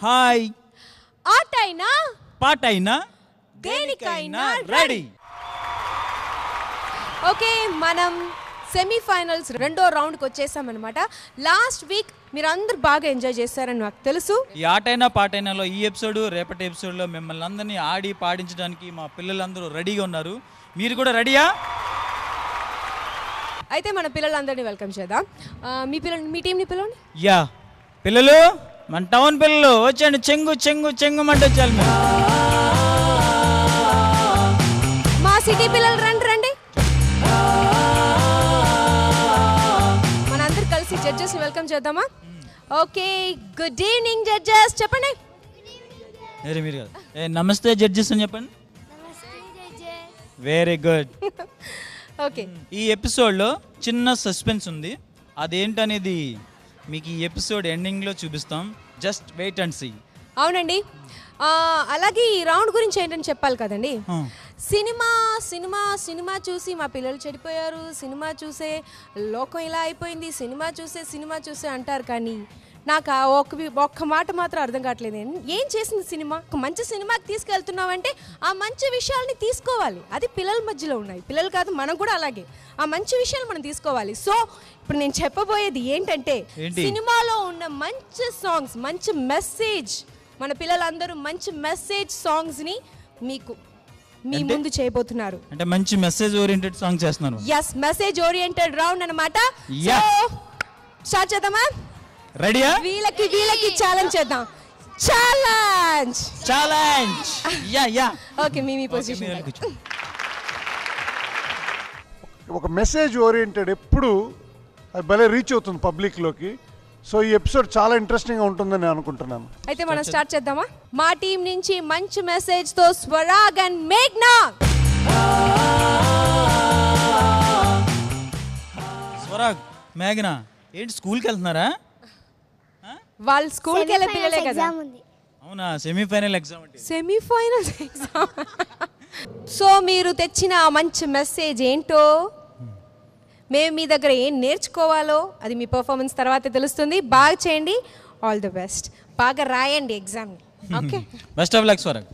Hi ఆటైనా పాటైనా దేనికైనా ready. Okay, మనం సెమీఫైనల్స్ రెండో రౌండ్కి వచ్చేసామన్నమాట. లాస్ట్ వీక్ మీరు అందరు బాగా ఎంజాయ్ చేశారని నాకు తెలుసు. ఈ ఆటైనా పాటైనాలో ఈ ఎపిసోడ్ రేపటి ఎపిసోడ్లో మిమ్మల్ని అందరినీ ఆడి పాడించడానికి మా పిల్లలందరూ రెడీగా ఉన్నారు. మీరు కూడా రెడీయా? అయితే మన పిల్లలందరినీ వెల్కమ్ చేద్దాం. మీ టీంని పిలవండి. యా పిల్లలు, మన టౌన్ పిల్లలు వచ్చండి. చెంగు చెంగు చెంగుమంటే వచ్చారు. మా సిటీ పిల్లలు రండి రండి. మనందరూ కలిసి జడ్జెస్ వెల్కమ్ చేద్దామా? Okay, good evening judges. చెప్పండి. మీరు కాదు, నమస్తే జడ్జెస్ అని చెప్పండి. Very good. ఓకే, ఈ ఎపిసోడ్లో చిన్న సస్పెన్స్ ఉంది. అదేంటనేది మీకు ఈ ఎపిసోడ్ ఎండింగ్లో చూపిస్తాం. Just wait and see. అవునండి. అలాగే ఈ రౌండ్ గురించి ఏంటని చెప్పాలి కదండి. సినిమా సినిమా సినిమా చూసి మా పిల్లలు చెడిపోయారు, సినిమా చూసే లోకం ఇలా అయిపోయింది, సినిమా చూసే అంటారు. కానీ నాకు ఒక్క మాట మాత్రం అర్థం కావట్లేదు. ఏం చేసింది సినిమా? ఒక మంచి సినిమాకి తీసుకెళ్తున్నామంటే ఆ మంచి విషయాల్ని తీసుకోవాలి. అది పిల్లల మధ్యలో ఉన్నాయి. పిల్లలు కాదు, మనం కూడా అలాగే ఆ మంచి విషయాలు మనం తీసుకోవాలి. సో ఇప్పుడు నేను చెప్పబోయేది ఏంటంటే, సినిమాలో ఉన్న మంచి సాంగ్స్, మంచి మెసేజ్, మన పిల్లలందరూ మంచి మెసేజ్ సాంగ్స్ ని మీ ముందు చేయబోతున్నారు. అంటే మంచి మెసేజ్ ఓరియంటెడ్ సాంగ్ చేస్తున్నారు. yes, మెసేజ్ ఓరియంటెడ్ రౌండ్ అన్నమాట. సో స్టార్ట్ చేద్దామా? రెడీయా? వీళ్ళకి ఛాలెంజ్ చేద్దాం. ఛాలెంజ్. యా ఓకే, మీ పొజిషన్. ఒక మెసేజ్ ఓరియంటెడ్ ఎప్పుడు అది భలే రీచ్ అవుతుంది పబ్లిక్లోకి. సో ఈ ఎపిసోడ్ చాలా ఇంట్రెస్టింగ్గా ఉంటుందని నేను అనుకుంటున్నాను. అయితే మనం స్టార్ట్ చేద్దామా? మా టీం నుంచి మంచి మెసేజ్ తో స్వరాగ్ అండ్ మేఘ్నా. స్వరాగ్, మేఘ్నా ఏంటి స్కూల్కి వెళ్తున్నారా? వాళ్ళు స్కూల్కి వెళ్ళే పిల్లలే కదా. అవునా? Semi-final exam. Semi-final exam. So మీరు తెచ్చిన ఆ మంచి మెసేజ్ ఏంటో, మేము మీ దగ్గర ఏం నేర్చుకోవాలో అది మీ పర్ఫార్మెన్స్ తర్వాత తెలుస్తుంది. బాగా చేయండి. All the best. బాగా రాయండి ఎగ్జామ్ని. Okay, best of luck Swarag.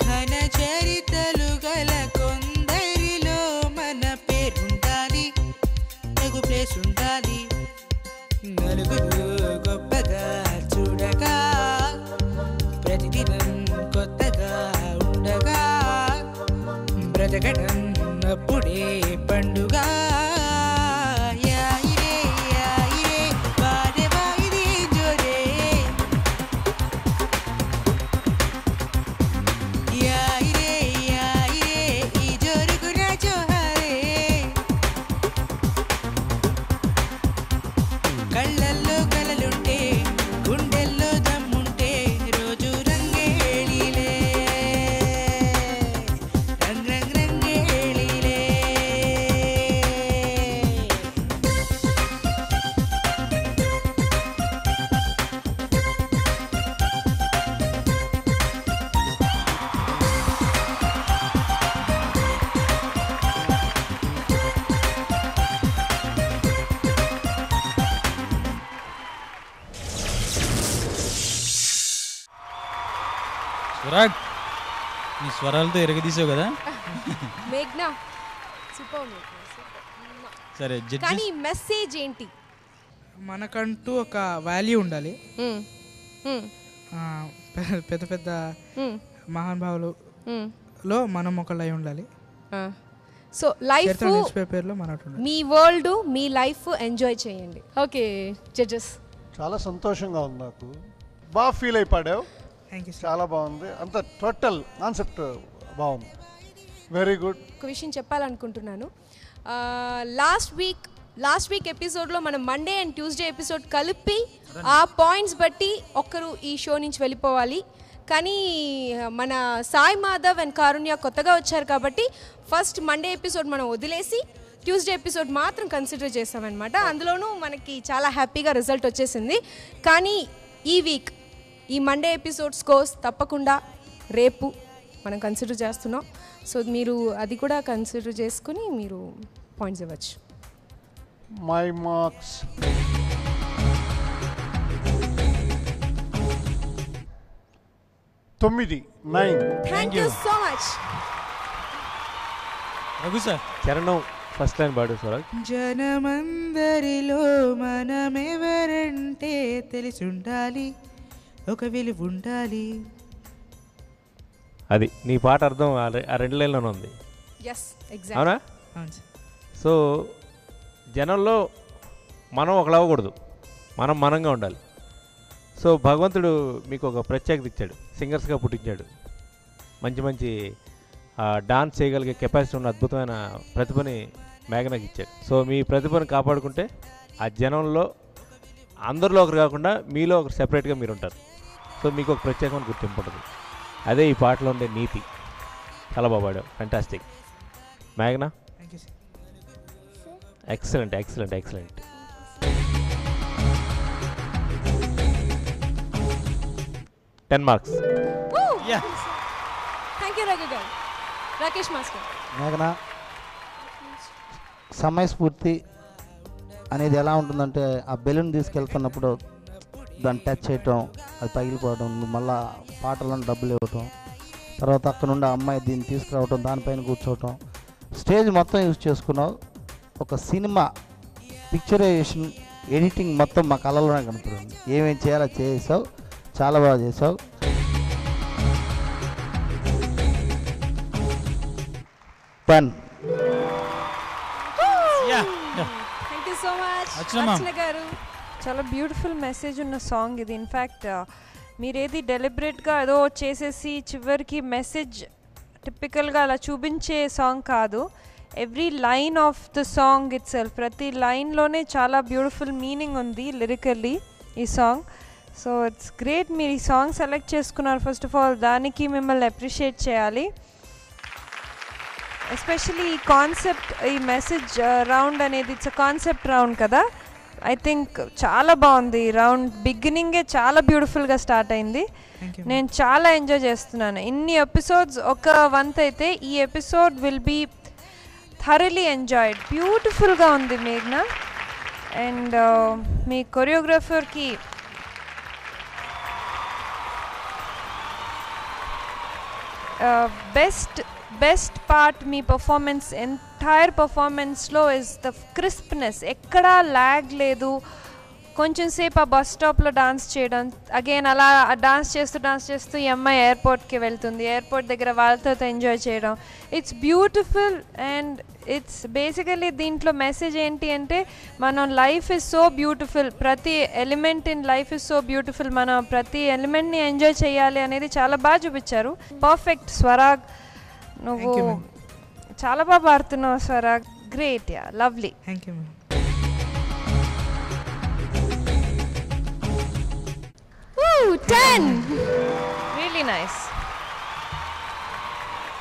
ఘన చరితలు గల కొందరిలో జగడం అప్పుడే పండుగ యాయిరే యాయిరే వారే వాయిదే జోరే యాయిరే యాయిరే ఈ జోరుకు నా జోహారే కళ్ళల్లో కలలుంటే గుండెల్లో దమ్ముంటే రోజు రంగేళిలే రంగ్ రంగ్ రంగేళిలే స్వరాగ్ నీ స్వరాలతో ఎరగదీసావు కదా. మేఘ్నా సూపర్ మేఘ్నా సూపర్. సరే కానీ జడ్జెస్ మెసేజ్ ఏంటి? మనకంటూ ఒక వాల్యూ ఉండాలి. మ్మ్. మ్మ్. ఆ, పెద్ద పెద్ద మ్మ్. మహానుభావులలో మనం ఒకళ్ళై ఉండాలి. సో లైఫ్ చరిత్ర నిలిచిపోయే పేరులో మనట్టు ఉండాలి. మీ వరల్డ్ మీ లైఫ్ ఎంజాయ్ చేయండి. Okay judges. చాలా సంతోషంగా ఉంది నాకు. బాగా ఫీల్ అయి పాడావు. Thank you sir. చాలా బాగుంది. అంత టోటల్ కాన్సెప్ట్ బాగుంది. Very good. ఒక విషయం చెప్పాలనుకుంటున్నాను. లాస్ట్ వీక్ ఎపిసోడ్లో మనం మండే అండ్ ట్యూస్డే ఎపిసోడ్ కలిపి ఆ పాయింట్స్ బట్టి ఒక్కరు ఈ షో నుంచి వెళ్ళిపోవాలి. కానీ మన సాయి మాధవ్ అండ్ కారుణ్య కొత్తగా వచ్చారు కాబట్టి ఫస్ట్ మండే ఎపిసోడ్ మనం వదిలేసి ట్యూస్డే ఎపిసోడ్ మాత్రం కన్సిడర్ చేస్తామన్నమాట. అందులోనూ మనకి చాలా హ్యాపీగా రిజల్ట్ వచ్చేసింది. కానీ ఈ వీక్ ఈ మండే ఎపిసోడ్ స్కోర్స్ తప్పకుండా రేపు మనం కన్సిడర్ చేస్తున్నాం. సో మీరు అది కూడా కన్సిడర్ చేసుకుని మీరు పాయింట్స్ ఇవ్వచ్చు. My marks 9. Thank you so much. Raghu sir చరణం ఫస్ట్ లైన్ పాడు స్వరాగ్. జనమందరిలో మనమెవరంటే తెలిసుండాలి, ఒక విలువ ఉండాలి. అది నీ పాట అర్థం ఆ రెండు లైన్లోనే ఉంది. Yes exact. అవునా? అవును సార్. సో జనంలో మనం ఒకలా అవ్వకూడదు, మనం మనంగా ఉండాలి. సో భగవంతుడు మీకు ఒక ప్రత్యేకత ఇచ్చాడు, సింగర్స్గా పుట్టించాడు. మంచి మంచి డాన్స్ చేయగలిగే కెపాసిటీ ఉన్న అద్భుతమైన ప్రతిభని మేఘనాకి ఇచ్చాడు. సో మీ ప్రతిభను కాపాడుకుంటే ఆ జనంలో అందరిలో ఒకరు కాకుండా మీలో ఒకరు సెపరేట్గా మీరు ఉంటారు. సో మీకు ఒక ప్రత్యేకమైన గుర్తింపు ఉంటుంది. అదే ఈ పాటలో ఉండే నీతి. చాలా బాగా పాడావు. ఫ్యాంటాస్టిక్. మేఘనా thank you sir. Excellent excellent excellent. Marks. Yeah thank you Raghu గారు. రాకేష్ మాస్టర్. మేఘనా, సమయస్ఫూర్తి అనేది ఎలా ఉంటుందంటే ఆ బెలూన్ తీసుకెళ్తున్నప్పుడు దాన్ని టచ్ చేయటం, అది పగిలిపోవడం, మళ్ళీ పాటలను డబ్బులు ఇవ్వటం, తర్వాత అక్కడ నుండి ఆ అమ్మాయి దీన్ని తీసుకురావటం, దానిపైన కూర్చోవటం, స్టేజ్ మొత్తం యూజ్ చేసుకున్నావు. ఒక సినిమా పిక్చరైజేషన్ ఎడిటింగ్ మొత్తం మా కళలోనే కనపడింది. ఏమేం చేయాలో చేసావు, చాలా బాగా చేసావు. పన్. Yeah thank you so much Archana Archana garu. చాలా బ్యూటిఫుల్ మెసేజ్ ఉన్న సాంగ్ ఇది. ఇన్ఫ్యాక్ట్ మీరేది డెలిబరేట్గా ఏదో చేసేసి చివరికి మెసేజ్ టిపికల్గా అలా చూపించే సాంగ్ కాదు. Every line of the song itself, ప్రతి లైన్లోనే చాలా బ్యూటిఫుల్ మీనింగ్ ఉంది లిరికల్లీ ఈ సాంగ్. సో ఇట్స్ గ్రేట్ మీరు ఈ సాంగ్ సెలెక్ట్ చేసుకున్నారు. ఫస్ట్ ఆఫ్ ఆల్ దానికి మిమ్మల్ని అప్రిషియేట్ చేయాలి. ఎస్పెషలీ ఈ కాన్సెప్ట్, ఈ మెసేజ్ రౌండ్ అనేది ఇట్స్ కాన్సెప్ట్ రౌండ్ కదా. ఐ థింక్ చాలా బాగుంది ఈ రౌండ్. బిగినింగే చాలా బ్యూటిఫుల్గా స్టార్ట్ అయింది. నేను చాలా ఎంజాయ్ చేస్తున్నాను. ఇన్ని ఎపిసోడ్స్ ఒక వంత్ అయితే ఈ episode will be thoroughly enjoyed. బ్యూటిఫుల్గా ఉంది మేఘ్నా. అండ్ మీ కొరియోగ్రాఫర్కి బెస్ట్ పార్ట్ మీ పర్ఫార్మెన్స్, ఎంటైర్ పర్ఫార్మెన్స్లో ఇస్ ద క్రిస్ప్నెస్. ఎక్కడా ల్యాగ్ లేదు, కొంచెం సేపు ఆ బస్ స్టాప్లో డాన్స్ చేయడం, అగైన్ అలా డాన్స్ చేస్తూ ఈ అమ్మాయి ఎయిర్పోర్ట్కి వెళ్తుంది, ఎయిర్పోర్ట్ దగ్గర వాళ్ళతో ఎంజాయ్ చేయడం. It's beautiful and it's basically దీంట్లో మెసేజ్ ఏంటి అంటే మనం లైఫ్ ఇస్ సో బ్యూటిఫుల్, ప్రతి element in life is so beautiful, మనం ప్రతి ఎలిమెంట్ని ఎంజాయ్ చేయాలి అనేది చాలా బాగా చూపించారు. పర్ఫెక్ట్ స్వరాగ్, నువ్వు చాలా బాగా పాడుతున్నావు Swarag, great, yeah lovely. Thank you ma'am. Woo, 10. Really nice.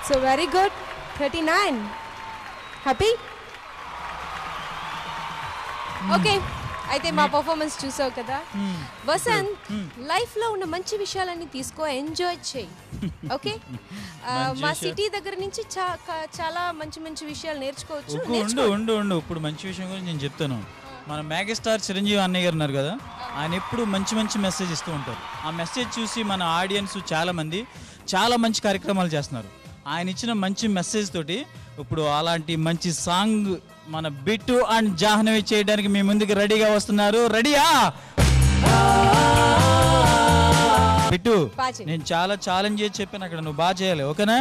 So very good. 39. Happy? Okay. అయితే మా పర్ఫార్మెన్స్ చూసావు కదా వసంత్, లైఫ్ లో ఉన్న మంచి విషయాలన్నీ తీసుకో, ఎంజాయ్ చేయి. ఓకే, మా సిటీ దగ్గర నుంచి చాలా మంచి మంచి విషయాలు నేర్చుకోవచ్చు. ఉండు ఇప్పుడు మంచి విషయం గురించి నేను చెప్తాను. మన మెగాస్టార్ చిరంజీవి అన్నయ్య గారు ఉన్నారు కదా, ఆయన ఎప్పుడు మంచి మంచి మెసేజ్ ఇస్తూ ఉంటారు. ఆ మెసేజ్ చూసి మన ఆడియన్స్ చాలామంది చాలా మంచి కార్యక్రమాలు చేస్తున్నారు. ఆయన ఇచ్చిన మంచి మెసేజ్ తోటి ఇప్పుడు అలాంటి మంచి సాంగ్ మన బిట్టు అండ్ జాహ్నవి చేయడానికి మీ ముందుకు రెడీగా వస్తున్నారు. రెడీయా బిట్టు? నేను చాలా ఛాలెంజ్ చేసి చెప్పాను అక్కడ, నువ్వు బాగా చేయాలి. ఓకేనా?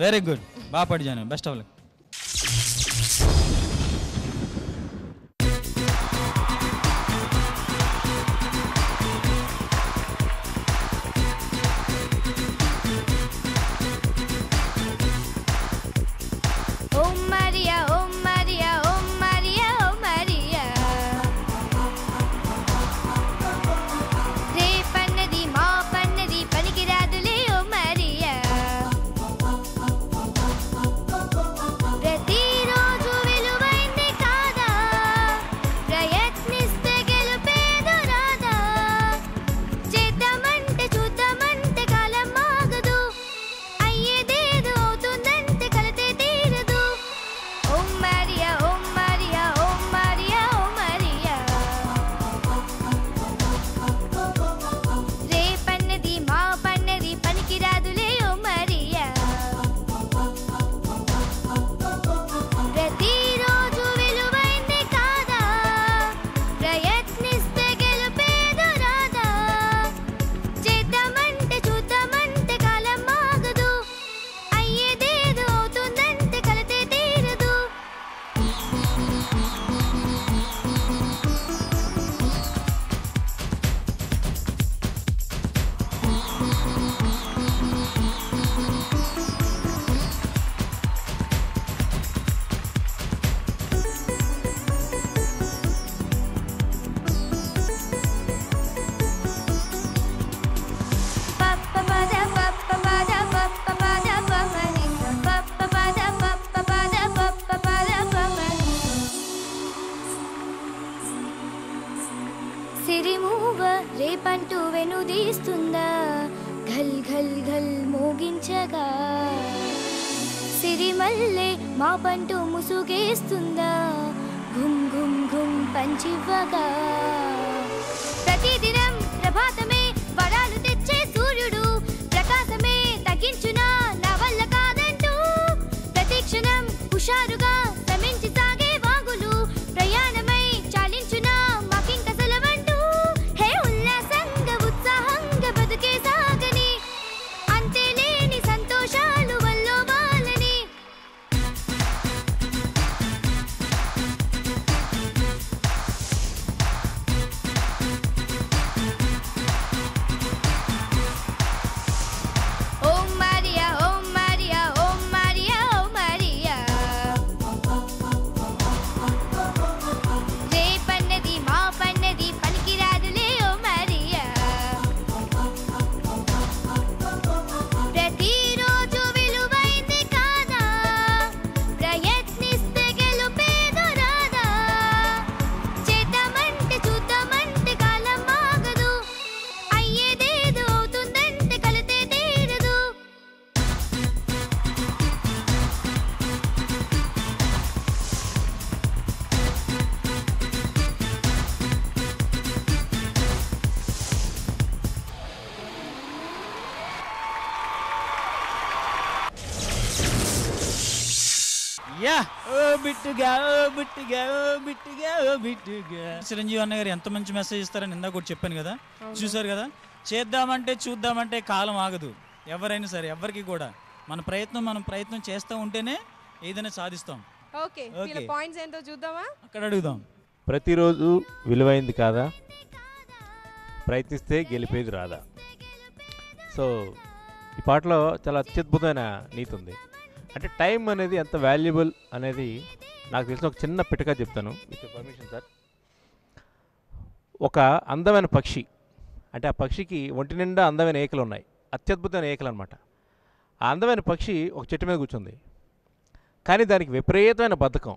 వెరీ గుడ్, బాగా పడి జాను, బెస్ట్ ఆఫ్ లక్. సిరిమూవ రేపంటూ వెనుదీస్తుందా, ఘల్ ఘల్ ఘల్ మోగించగా. సిరిమల్లె మాపంటూ ముసుగేస్తుందా, ఘుమ్ ఘుమ్ ఘుమ్ పంచివ్వగా. ప్రతిదినం ప్రభాతమే వరాలు తెచ్చే సూర్యుడు, ప్రకాశమే తగ్గించునా నా వల్ల కాదంటూ. ప్రతిక్షణం హుషారుగా శ్రమించి సాగే వాగులు, ప్రయాణమై చాలించునా మాకింక సెలవంటూ. హే ఉల్లాసంగా ఉత్సాహంగా బతుకే సాగని, అంతేలేని సంతోషాలు వల్లో వాళ్ళని. ఓం మారియా ఓం మారియా ఓం మారియా ఓం మారియా. యా ఓ బిట్టుగా ఓ బిట్టుగా ఓ బిట్టుగా ఓ బిట్టుగా. చిరంజీవి అన్న గారు ఎంత మంచి మెసేజ్ ఇస్తారని ఇందాక కూడా చెప్పాను కదా, చూసారు కదా. చేద్దామంటే చూద్దామంటే కాలం ఆగదు. ఎవరైనా సరే ఎవరికి కూడా మన ప్రయత్నం చేస్తూ ఉంటేనే ఏదైనా సాధిస్తాం. ఓకే, పాయింట్స్ ఏంటో చూద్దామా? అక్కడ అడుగుదాం. ప్రతిరోజు విలువైంది కాదా, ప్రయత్నిస్తే గెలిపేది రాదా. సో ఈ పాటలో చాలా అత్యద్భుతమైన నీతి ఉంది. అంటే టైం అనేది ఎంత వాల్యుబుల్ అనేది నాకు తెలిసిన ఒక చిన్న పిటకా చెప్తాను, విత్ పర్మిషన్ సార్. ఒక అందమైన పక్షి, అంటే ఆ పక్షికి ఒంటి నిండా అందమైన ఏకలు ఉన్నాయి, అత్యద్భుతమైన ఏకలు అనమాట. ఆ అందమైన పక్షి ఒక చెట్టు మీద కూర్చుంది, కానీ దానికి విపరీతమైన బద్ధకం.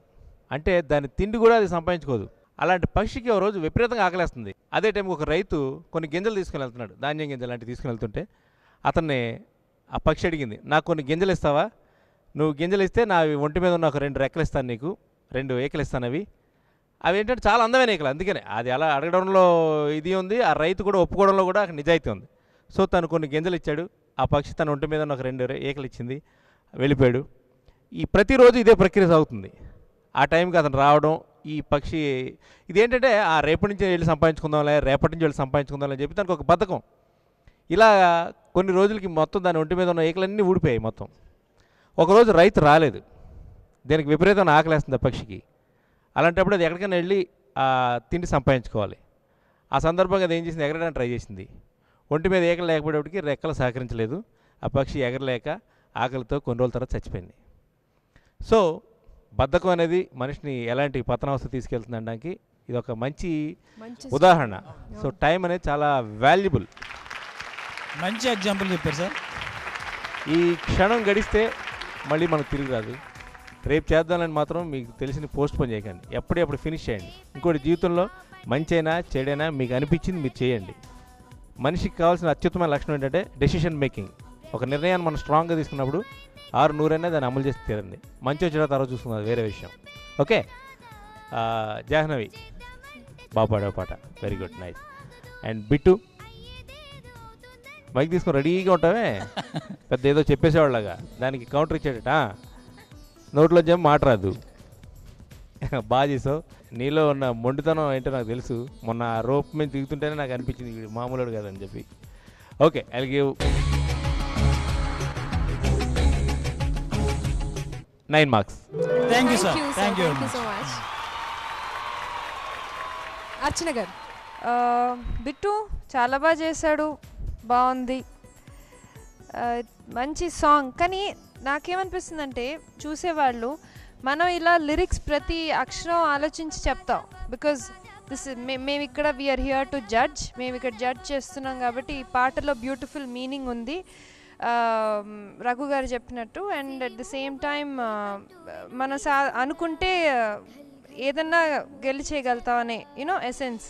అంటే దాని తిండి కూడా అది సంపాదించుకోదు. అలాంటి పక్షికి ఒక రోజు విపరీతంగా ఆకలేస్తుంది. అదే టైంకి ఒక రైతు కొన్ని గింజలు తీసుకుని వెళ్తున్నాడు, ధాన్యం గింజలు లాంటివి తీసుకుని వెళ్తుంటే అతన్ని ఆ పక్షి అడిగింది, నాకు కొన్ని గింజలు ఇస్తావా, నువ్వు గింజలు ఇస్తే నా ఒంటి మీద ఉన్న ఒక 2 రెక్కలు ఇస్తాను, నీకు 2 ఏకలు ఇస్తాను. అవి ఏంటంటే చాలా అందమైన ఏకలు, అందుకనే అది అలా అడగడంలో ఇది ఉంది, ఆ రైతు కూడా ఒప్పుకోవడంలో కూడా నిజాయితీ ఉంది. సో తను కొన్ని గింజలు ఇచ్చాడు, ఆ పక్షి తన ఒంటి మీద ఉన్న ఒక 2 ఏకలు ఇచ్చింది, వెళ్ళిపోయాడు. ఈ ప్రతిరోజు ఇదే ప్రక్రియ సాగుతుంది. ఆ టైంకి అతను రావడం, ఈ పక్షి ఇదేంటంటే ఆ రేపటి నుంచి వెళ్ళి సంపాదించుకుందాంలే, రేపటి నుంచి వెళ్ళి సంపాదించుకుందాం అని చెప్పి తనకు ఒక బద్ధకం. ఇలా కొన్ని రోజులకి మొత్తం దాని ఒంటి మీద ఉన్న ఏకలన్నీ ఊడిపోయాయి మొత్తం. ఒకరోజు రైతు రాలేదు, దీనికి విపరీతమైన ఆకలేస్తుంది ఆ పక్షికి. అలాంటప్పుడు అది ఎక్కడికైనా వెళ్ళి ఆ తిండి సంపాదించుకోవాలి. ఆ సందర్భంగా అది ఏం చేసింది, ఎగరడానికి ట్రై చేసింది. ఒంటి మీద ఏకలు లేకపోయేటప్పటికి రెక్కలు సహకరించలేదు, ఆ పక్షి ఎగరలేక ఆకలితో కొన్ని రోజుల తర్వాత చచ్చిపోయింది. సో బద్ధకం అనేది మనిషిని ఎలాంటి పతనావస్థ తీసుకెళ్తుంది అనడానికి ఇది ఒక మంచి ఉదాహరణ. సో టైం అనేది చాలా వాల్యుబుల్. మంచి ఎగ్జాంపుల్ చెప్పారు సార్. ఈ క్షణం గడిస్తే మళ్ళీ మనకు తిరిగి రాదు. రేపు చేద్దామని మాత్రం మీకు తెలిసిన పోస్ట్ పోన్ చేయకండి, ఎప్పుడప్పుడు ఫినిష్ చేయండి. ఇంకోటి, జీవితంలో మంచైనా చెడైనా మీకు అనిపించింది మీరు చేయండి. మనిషికి కావాల్సిన అత్యుత్తమైన లక్షణం ఏంటంటే డెసిషన్ మేకింగ్. ఒక నిర్ణయాన్ని మనం స్ట్రాంగ్గా తీసుకున్నప్పుడు 6-100 అయినా దాన్ని అమలు చేసి తీరండి. మంచి వచ్చిన తర్వాత చూసుకున్నది వేరే విషయం. ఓకే, జాహ్నవి బాగా పాడే పాట, very good, nice. And Bittu mic తీసుకొని రెడీగా ఉంటామే, పెద్ద ఏదో చెప్పేసేవాళ్ళగా దానికి కౌంటర్ ఇచ్చాడట, నోట్లో జమ్ మాట రాదు. బాగా చేసావు, నీలో ఉన్న మొండితనం ఏంటో నాకు తెలుసు. మొన్న రోప్ మీద దిగుతుంటేనే నాకు అనిపించింది వీడు మామూలుడు కాదని చెప్పి. Okay, I will give 9 marks. Thank you sir, thank you so much. Archana garu, Bittu చాలా బాగా చేశాడు, బాగుంది, మంచి సాంగ్. కానీ నాకేమనిపిస్తుందంటే చూసేవాళ్ళు మనం ఇలా లిరిక్స్ ప్రతి అక్షరం ఆలోచించి చెప్తాం. బికాజ్ మేము ఇక్కడ వీఆర్ హియర్ టు జడ్జ్, మేము ఇక్కడ జడ్జ్ చేస్తున్నాం కాబట్టి ఈ పాటలో బ్యూటిఫుల్ మీనింగ్ ఉంది రఘు గారు చెప్పినట్టు. And at the same time మనం అనుకుంటే ఏదన్నా గెలిచేయగలుగుతామనే ఎసెన్స్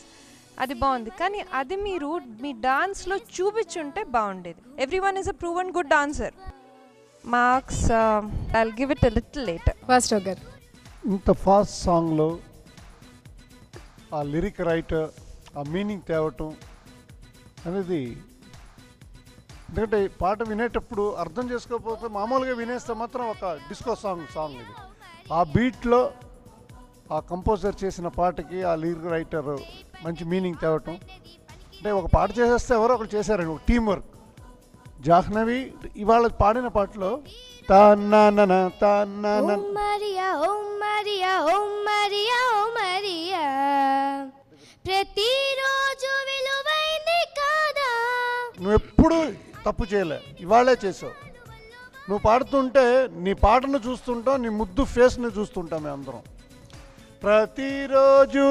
అది బాగుంది. కానీ అది మీరు మీ డాన్స్లో చూపించుంటే బాగుండేది. Everyone is a proven good dancer. Marks I will give it a little later. First గారు, ఇంత ఫాస్ట్ సాంగ్లో ఆ లిరిక్ రైటర్ ఆ మీనింగ్ తేవటం అనేది, ఎందుకంటే పాట వినేటప్పుడు అర్థం చేసుకోకపోతే మామూలుగా వినేస్తే మాత్రం ఒక డిస్కో సాంగ్ ఇది. ఆ బీట్లో ఆ కంపోజర్ చేసిన పాటకి ఆ లిరిక్ రైటర్ మంచి మీనింగ్ తేవటం, అంటే ఒక పాట చేసేస్తే ఎవరో ఒకరు చేశారండి, ఒక టీం వర్క్. జాహ్నవి ఇవాళ పాడిన పాటలో ప్రతిరోజు విలువైంది కాదా, నువ్వు ఎప్పుడు తప్పు చేయలే, ఇవాళే చేసావు. నువ్వు పాడుతుంటే నీ పాటను చూస్తుంటాం, నీ ముద్దు ఫేస్ని చూస్తుంటాం మేము అందరం. ప్రతిరోజు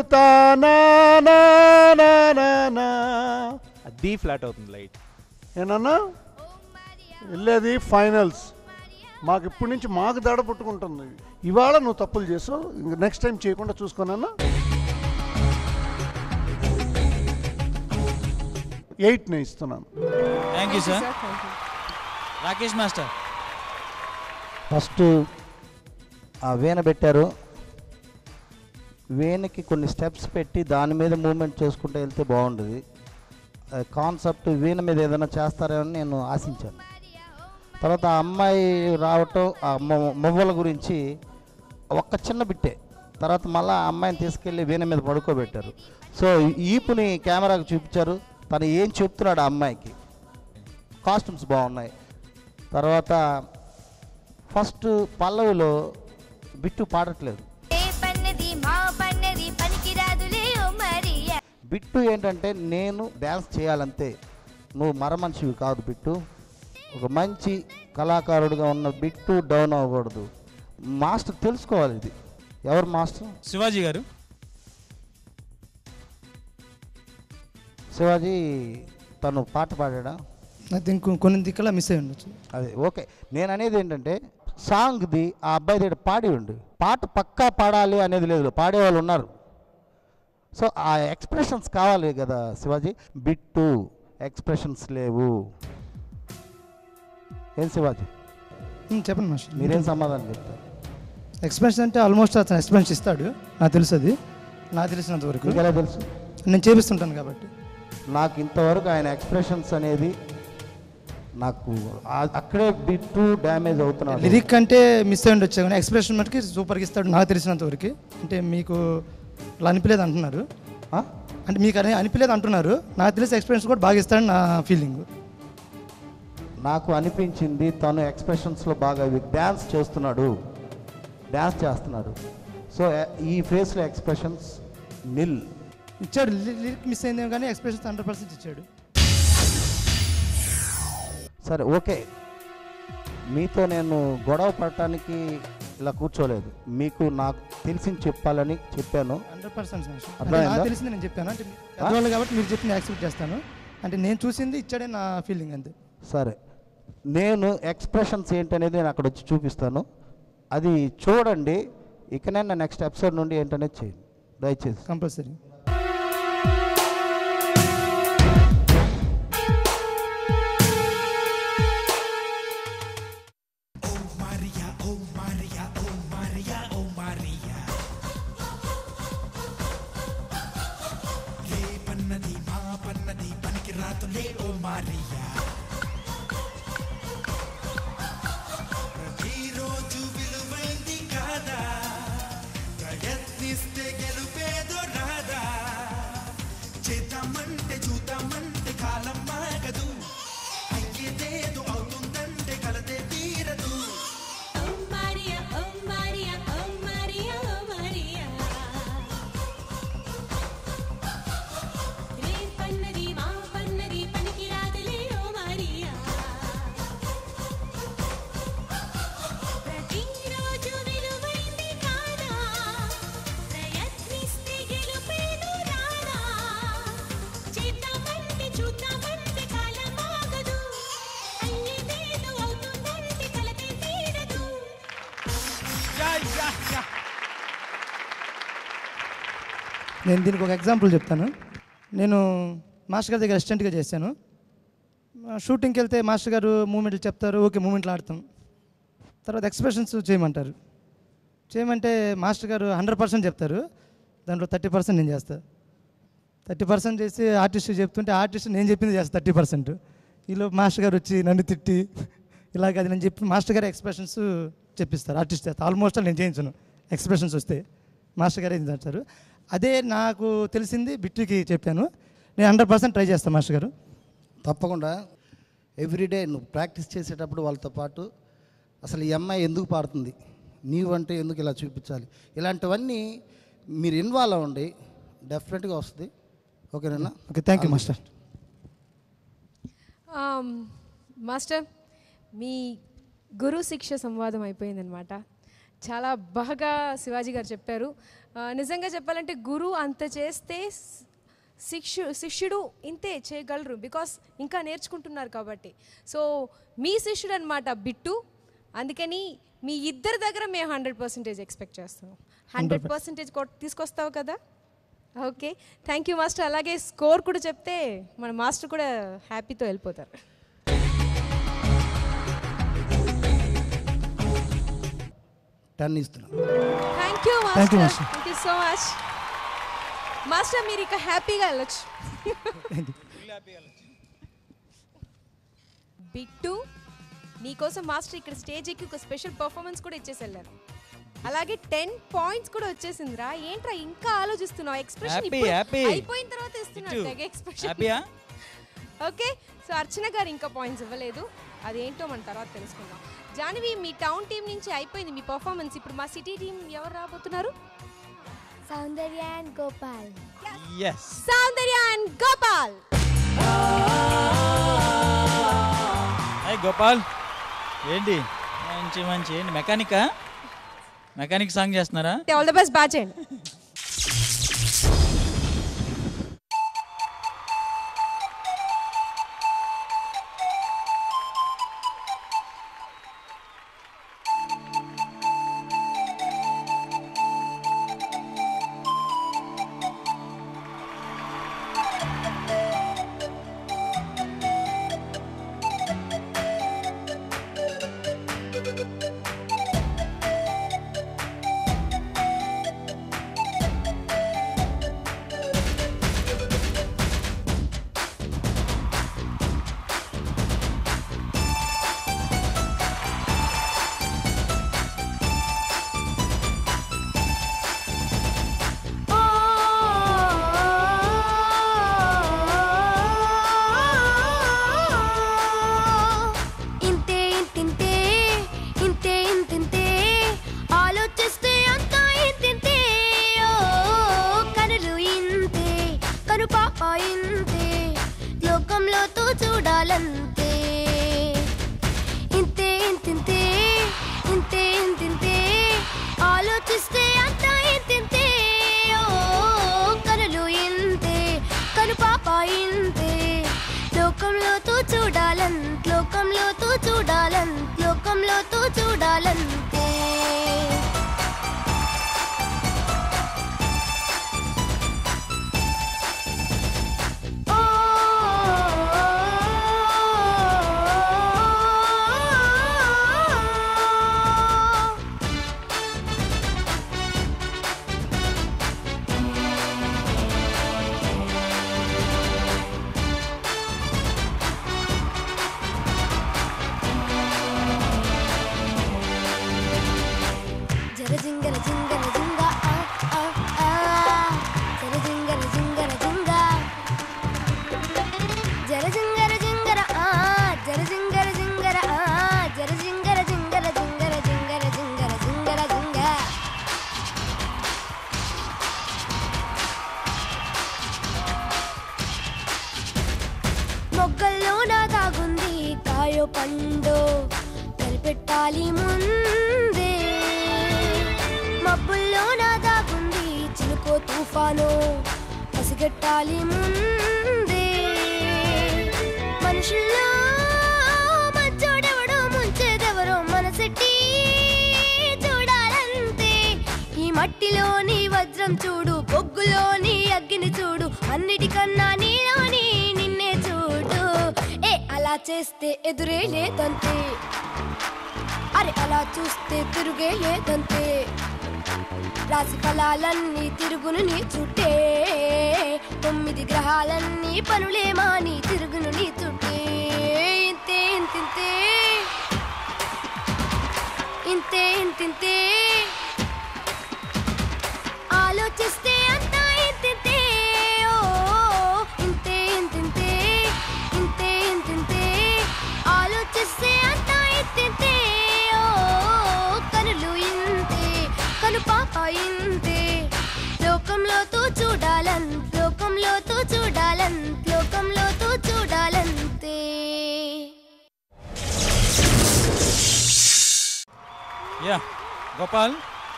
అది ఫ్లాట్ అవుతుంది లైట్. ఏనన్నా వెళ్ళేది ఫైనల్స్, మాకు ఇప్పటి నుంచి మాకు దడ పుట్టుకుంటుంది. ఇవాళ నువ్వు తప్పులు చేసావు, నెక్స్ట్ టైం చేయకుండా చూసుకోనన్నా. 8 ఇస్తున్నాను. Thank you sir. Rakesh master, first ఆ వీణ పెట్టారు, వీణకి కొన్ని స్టెప్స్ పెట్టి దాని మీద మూమెంట్ చేసుకుంటూ వెళ్తే బాగుంటుంది. కాన్సెప్ట్ వీణ మీద ఏదైనా చేస్తారేమని నేను ఆశించాను. తర్వాత ఆ అమ్మాయి రావటం, ఆ మొవ్వల గురించి ఒక్క చిన్న బిట్టే. తర్వాత మళ్ళీ ఆ అమ్మాయిని తీసుకెళ్ళి వీణ మీద పడుకోబెట్టారు. సో ఈపుని కెమెరాకి చూపించారు, తను ఏం చెప్తున్నాడు ఆ అమ్మాయికి. కాస్ట్యూమ్స్ బాగున్నాయి. తర్వాత ఫస్ట్ పల్లవిలో బిట్టు పాడట్లేదు. బిట్టు ఏంటంటే నేను డ్యాన్స్ చేయాలంతే, నువ్వు మరమనిషివి కాదు బిట్టు. ఒక మంచి కళాకారుడిగా ఉన్న బిట్టు డౌన్ అవ్వకూడదు. మాస్టర్ తెలుసుకోవాలి ఇది. ఎవరు మాస్టర్? శివాజీ గారు. శివాజీ తను పాట పాడా? ఐ థింక్ కొన్ని దిక్కులా మిస్ అయ్యి ఉండొచ్చు. అదే ఓకే. నేను అనేది ఏంటంటే సాంగ్ది ఆ అబ్బాయి దగ్గర పాడి ఉండు. పాట పక్కా పాడాలి అనేది లేదు, పాడేవాళ్ళు ఉన్నారు. సో ఆ ఎక్స్ప్రెషన్స్ కావాలి కదా శివాజీ. బిట్టు ఎక్స్ప్రెషన్స్ లేవు. ఏం శివాజీ చెప్పండి మాస్టర్, మీరేం సమాధానం చెప్తారు? ఎక్స్ప్రెషన్ అంటే ఆల్మోస్ట్ అతను ఎక్స్ప్రెషన్ ఇస్తాడు, నాకు తెలుసు. అది నాకు తెలిసినంత వరకు. మీకు ఎలా తెలుసు? నేను చేపిస్తుంటాను కాబట్టి. నాకు ఇంతవరకు ఆయన ఎక్స్ప్రెషన్స్ అనేది నాకు అక్కడే బిట్టు డ్యామేజ్ అవుతున్నాడు. లిరిక్ అంటే మిస్ అయ్యి ఉండొచ్చు కానీ ఎక్స్ప్రెషన్ మటుకి సూపర్గా ఇస్తాడు నాకు తెలిసినంత వరకు. అంటే మీకు అలా అనిపించలేదు అంటున్నారు, అంటే మీకు అనిపించలేదు అంటున్నారు. నాకు తెలిసి ఎక్స్ప్రెషన్స్ కూడా బాగా ఇస్తాడని నా ఫీలింగ్. నాకు అనిపించింది తను ఎక్స్ప్రెషన్స్లో బాగా డ్యాన్స్ చేస్తున్నాడు, డ్యాన్స్ చేస్తున్నాడు. సో ఈ ఫేస్లో ఎక్స్ప్రెషన్స్ నిల్ ఇచ్చాడు. లిరిక్ మిస్ అయిందేమో కానీ ఎక్స్ప్రెషన్స్ 100% ఇచ్చాడు. సరే ఓకే, మీతో నేను గొడవ పడటానికి ఇలా కూర్చోలేదు. మీకు నాకు తెలిసింది చెప్పాలని చెప్పాను. 100% నాకు తెలిసింది నేను చెప్పాను. అంటే పెద్దవాళ్ళు కాబట్టి మీరు చెప్పింది యాక్సెప్ట్ చేస్తాను. అంటే నేను చూసింది ఇచ్చాడే నా ఫీలింగ్ అంతే. సరే, నేను ఎక్స్ప్రెషన్స్ ఏంటనేది నేను అక్కడ వచ్చి చూపిస్తాను, అది చూడండి. ఇకనైనా నెక్స్ట్ ఎపిసోడ్ నుండి ఏంటనేది చేయండి దయచేసి. కంపల్సరీ. నేను దీనికి ఒక ఎగ్జాంపుల్ చెప్తాను. నేను మాస్టర్ గారి దగ్గర అసిస్టెంట్గా చేశాను. షూటింగ్కి వెళ్తే మాస్టర్ గారు మూమెంట్లు చెప్తారు, ఓకే మూమెంట్లు ఆడతాం. తర్వాత ఎక్స్ప్రెషన్స్ చేయమంటారు. చేయమంటే మాస్టర్ గారు 100% చెప్తారు, దాంట్లో 30% నేను చేస్తాను. 30% చేసి ఆర్టిస్ట్ చెప్తుంటే ఆర్టిస్ట్ నేను చెప్పింది చేస్తాను 30%. ఈలోపు మాస్టర్ గారు వచ్చి నన్ను తిట్టి ఇలాగ అది నేను చెప్పి మాస్టర్ గారు ఎక్స్ప్రెషన్స్ చెప్పిస్తారు, ఆర్టిస్ట్ చేస్తారు. ఆల్మోస్ట్ నేను చేయించను. ఎక్స్ప్రెషన్స్ వస్తే మాస్టర్ గారు ఏం చేస్తారు. అదే నాకు తెలిసింది బిట్టుకి చెప్పాను. నేను 100% ట్రై చేస్తాను మాస్టర్ గారు. తప్పకుండా ఎవ్రీడే నువ్వు ప్రాక్టీస్ చేసేటప్పుడు వాళ్ళతో పాటు అసలు ఈ అమ్మాయి ఎందుకు పాడుతుంది, నీవంటే ఎందుకు ఇలా చూపించాలి, ఇలాంటివన్నీ మీరు ఇన్వాల్వ్ అవ్వండి, డెఫినెట్గా వస్తుంది. ఓకేనా? Okay, thank you master. Master, మీ గురు శిక్ష సంవాదం అయిపోయిందనమాట. చాలా బాగా శివాజీ గారు చెప్పారు. నిజంగా చెప్పాలంటే గురువు అంత చేస్తే శిష్యుడు ఇంతే చేయగలరు, బికాస్ ఇంకా నేర్చుకుంటున్నారు కాబట్టి. సో మీ శిష్యుడు అనమాట బిట్టు. అందుకని మీ ఇద్దరి దగ్గర మేము 100% ఎక్స్పెక్ట్ చేస్తాం. 100% తీసుకొస్తావు కదా? Okay, thank you master. అలాగే స్కోర్ కూడా చెప్తే మన మాస్టర్ కూడా హ్యాపీతో వెళ్ళిపోతారు. Thank you master, thank you so much. Master మీరు ఇక హ్యాపీగా వెళ్ళొచ్చు. బిట్టు నీకోసం మాస్టర్ ఇక్కడ స్టేజ్ ఎక్కి ఒక స్పెషల్ పర్ఫార్మెన్స్ కూడా ఇచ్చేసి వెళ్ళారు. అలాగే 10 పాయింట్స్ కూడా వచ్చేసిందిరా. ఏంట్రా ఇంకా ఆలోచిస్తున్నావు? ఎక్స్ప్రెషన్ హ్యాపీ అయిపోయిన తర్వాత ఇస్తున్నాడు తెగ ఎక్స్ప్రెషన్. హ్యాపీయా? ఓకే, సో అర్చన గారు ఇంకా పాయింట్స్ ఇవ్వలేదు, అదేంటో మన తర్వాత తెలుసుకుందాం. జాన్వి, మీ టౌన్ టీం నుంచి అయిపోయింది మీ పర్ఫార్మెన్స్. ఇప్పుడు మా సిటీ టీం ఎవరు రాబోతున్నారు? Soundarya and Gopal. yes Soundarya and Gopal. Hi Gopal, ఏంటి మంచి మంచి ఏంటి మెకానిక్ సాంగ్ చేస్తున్నారా? All the best batch and పండు కలిపెట్టాలి ముందే మబ్బుల్లో నా దాగుంది చినుకో తుఫాను పసిగట్టాలి ముందే మనుషుల్లో మచ్చోడెవడో ముంచేదెవరో మనసెట్టి చూడాలంతే ఈ మట్టిలోని వజ్రం చూడు బొగ్గులోని అగ్గిని చూడు అన్నిటికన్నా నీలోని నిన్నే చూడు అలా చేస్తే ఎదురే లేదంతే అరే అలా చూస్తే తిరుగే లేదంతే రాశి ఫలాలన్నీ తిరుగును నీ చుట్టే 9 గ్రహాలన్నీ పనులే మాని తిరుగును నీ చుట్టే ఇంతే ఇంతింతే ఇంతే ఇంతింతే ఆలోచిస్తే అంతా ఇంతింతే ఓ ఇంతే ఇంతింతే ఇంతే ఇంతింతే ఆలోచిస్తే అంతా ఇంతింతే ఓ కనులు ఇంతే కను పాప ఇంతే లోకంలో తూ చూడాలంతే యా గోపాల్,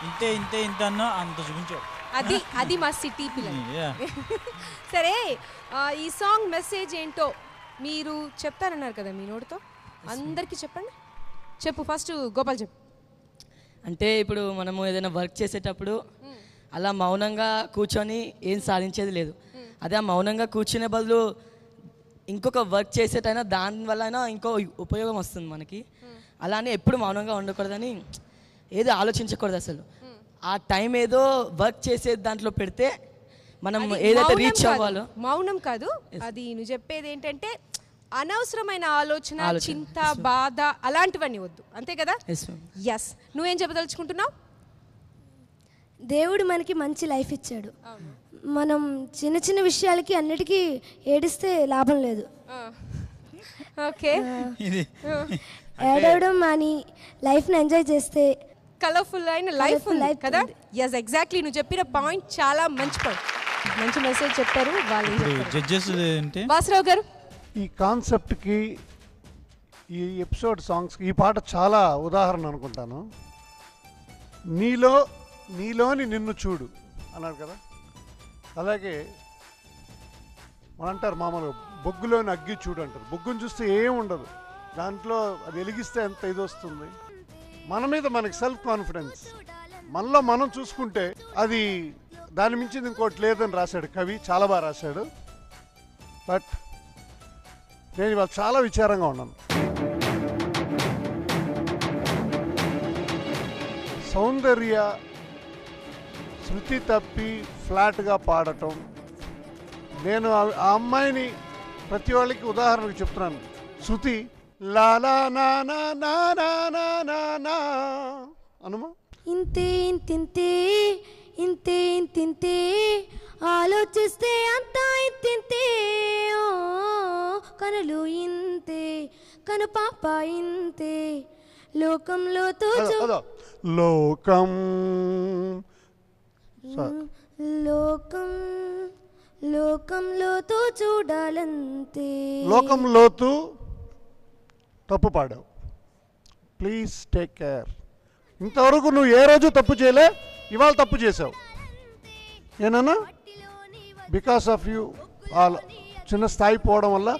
ఇంతే ఇంతే ఇంత అన్నా అంత చూపించావు. అది మా సిటీ పిల్లలు. సరే, ఈ సాంగ్ మెసేజ్ ఏంటో మీరు చెప్తారన్నారు కదా మీ నోటితో, అందరికీ చెప్పండి. చెప్పు, ఫస్ట్ గోపాల్ చెప్పు. అంటే ఇప్పుడు మనము ఏదైనా వర్క్ చేసేటప్పుడు అలా మౌనంగా కూర్చొని ఏం సాధించేది లేదు. అదే ఆ మౌనంగా కూర్చునే బదులు ఇంకొక వర్క్ చేసేటైనా దానివల్ల అయినా ఇంకో ఉపయోగం వస్తుంది మనకి. అలానే ఎప్పుడు మౌనంగా ఉండకూడదని ఏదో ఆలోచించకూడదు. అసలు ఆ టైం ఏదో వర్క్ చేసే దాంట్లో పెడితే మనం ఏదైతే రీచ్ అవ్వాలో. మౌనం కాదు అది, నువ్వు చెప్పేది ఏంటంటే అనవసరమైన ఆలోచన, చింత, బాధ అలాంటివన్నీ వద్దు, అంతే కదా? ఎస్. నువ్వేం చెప్పదలుచుకుంటున్నావు? దేవుడు మనకి మంచి లైఫ్ ఇచ్చాడు. మనం చిన్న చిన్న విషయాలకి అన్నిటికీ ఏడిస్తే లాభం లేదు. ఓకే, ఏడవడం అని లైఫ్ని ఎంజాయ్ చేస్తే కలర్ఫుల్ అయిన లైఫ్ లైఫ్ కదా. ఎస్, ఎగ్జాక్ట్లీ, నువ్వు చెప్పిన పాయింట్ చాలా మంచి పాయింట్, మంచి మెసేజ్ చెప్పారు వాళ్ళు. జడ్జెస్ అంటే వాసరావు గారు, ఈ కాన్సెప్ట్కి ఈ ఎపిసోడ్ సాంగ్స్కి ఈ పాట చాలా ఉదాహరణ అనుకుంటాను. నీలోని నిన్ను చూడు అన్నారు కదా, అలాగే మన అంటారు మామూలుగా బొగ్గులోని అగ్గి చూడు అంటారు. బొగ్గును చూస్తే ఏం ఉండదు, దాంట్లో అది వెలిగిస్తే ఎంత ఇది వస్తుంది. మన మీద మనకి సెల్ఫ్ కాన్ఫిడెన్స్, మనలో మనం చూసుకుంటే అది దాని మించింది ఇంకోటి లేదని రాశాడు కవి, చాలా బాగా రాశాడు. బట్ నేను ఇవాళ చాలా విచారంగా ఉన్నాను. సౌందర్య శృతి తప్పి ఫ్లాట్గా పాడటం, నేను ఆ అమ్మాయిని ప్రతి వాళ్ళకి ఉదాహరణకు చెప్తున్నాను. శృతి లాలా నా నా నా నా నా నా నా అనుమా ఇంతే ఇంతింతే ఇంతే ఇంతింతే ఆలోచిస్తే అంతా ఇంతింతే ఓ కనులు ఇంతే కను పాప ఇంతే లోకంలో లోకం లోకంలో చూడాలంతే. లోకంలోతు తప్పు పాడావు, ప్లీజ్ టేక్ కేర్. ఇంతవరకు నువ్వు ఏ రోజు తప్పు చేయలే, ఇవాళ తప్పు చేసావు. ఏనన్నా బికాస్ ఆఫ్ యూ చిన్న స్థాయి పోవడం వల్ల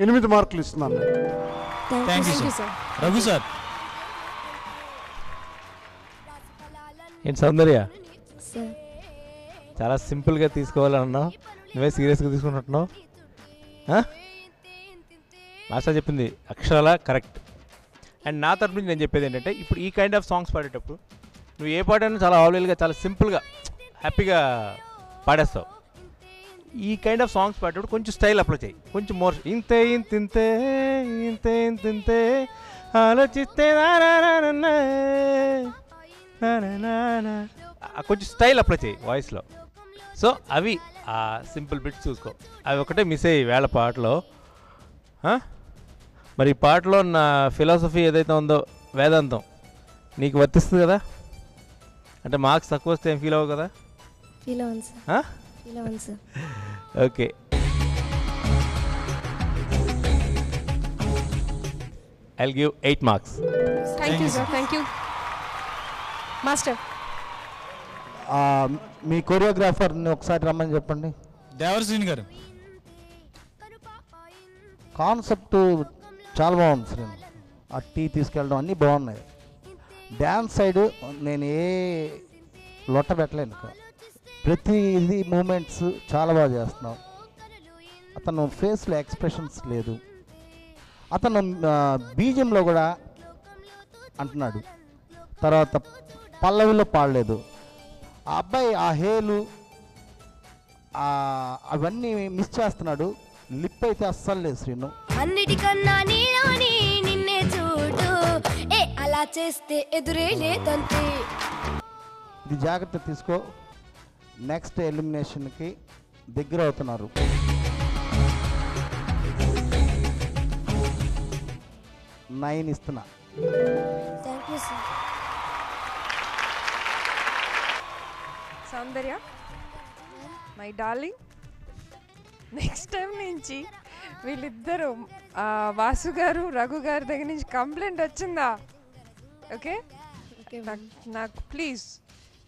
8 మార్కులు ఇస్తున్నాను. Thank you sir. Raghu sir, ఏంటి సౌందర్య చాలా సింపుల్గా తీసుకోవాలన్నావు, నువ్వే సీరియస్గా తీసుకున్నట్టున్నావు. మాస్టర్ చెప్పింది అక్షరాల కరెక్ట్. అండ్ నా తరపు నుంచి నేను చెప్పేది ఏంటంటే, ఇప్పుడు ఈ కైండ్ ఆఫ్ సాంగ్స్ పాడేటప్పుడు నువ్వు ఏ పాటైనా చాలా ఆల్వేల్గా చాలా సింపుల్గా హ్యాపీగా పాడేస్తావు. ఈ కైండ్ ఆఫ్ సాంగ్స్ పాడేటప్పుడు కొంచెం స్టైల్ అప్లై చేయి, కొంచెం మోర్ ఇంతే ఇంతింతే ఇంతే ఇంతింతే ఆలోచిస్తే కొంచెం స్టైల్ అప్లై చేయి వాయిస్లో. సో అవి ఆ సింపుల్ బిట్స్ చూసుకో, అవి ఒకటే మిస్ అయ్యి వేళ పాటలో. మరి ఈ పాటలో నా ఫిలాసఫీ ఏదైతే ఉందో వేదాంతం నీకు వర్తిస్తుంది కదా, అంటే మార్క్స్ తక్కువ వస్తే ఏం ఫీల్ అవ్వవు కదా. Okay, I'll give 8 marks. Thank you sir, thank you master. మీ కొరియోగ్రాఫర్ని ఒకసారి రమ్మని చెప్పండి. దేవరశ్రీని గారు. కాన్సెప్ట్ చాలా బాగుంది శ్రీను, ఆ టీ తీసుకెళ్ళడం అన్నీ బాగున్నాయి. డ్యాన్స్ సైడ్ నేను ఏ లొట్ట పెట్టలేను, ప్రతిది మూమెంట్స్ చాలా బాగా చేస్తున్నావు. అతను ఫేస్లో ఎక్స్ప్రెషన్స్ లేదు, అతను బీజంలో కూడా అంటున్నాడు, తర్వాత పల్లవిలో పాడలేదు. ఆ అబ్బాయి ఆ హేలు అవన్నీ మిస్ చేస్తున్నాడు. లిప్ అయితే అస్సలు లేదు శ్రీను. అన్నిటికన్నా నీలోని నిన్నే చూడు, అలా చేస్తే ఎదురే లేదంతే. ఇది జాగ్రత్త తీసుకో, నెక్స్ట్ ఎలిమినేషన్కి దగ్గర అవుతున్నారు. నైన్ ఇస్తున్నా. Thank you sir. Soundarya my darling, next time నుంచి వీళ్ళిద్దరూ వాసు గారు రఘు గారి దగ్గర నుంచి కంప్లైంట్ వచ్చిందా? ఓకే, నాకు please,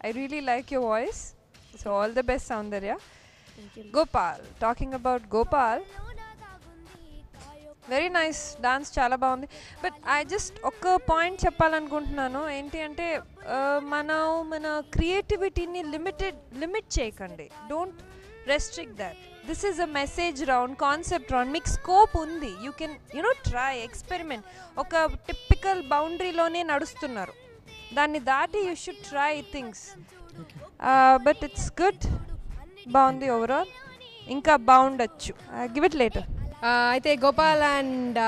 I really like your voice. So all the best Soundarya. Gopal, talking about Gopal, very nice dance, చాలా బాగుంది. బట్ ఐ జస్ట్ ఒక్క పాయింట్ చెప్పాలనుకుంటున్నాను. ఏంటి అంటే మన క్రియేటివిటీని లిమిట్ చేయకండి. Don't restrict that. This is a message round, concept round, మీకు scope ఉంది. You can try, experiment. ఒక టిపికల్ బౌండరీలోనే నడుస్తున్నారు, దాన్ని దాటి you should try things. But it's good, బాగుంది ఓవరాల్, ఇంకా బాగుండొచ్చు. Give it later. అయితే గోపాల్ అండ్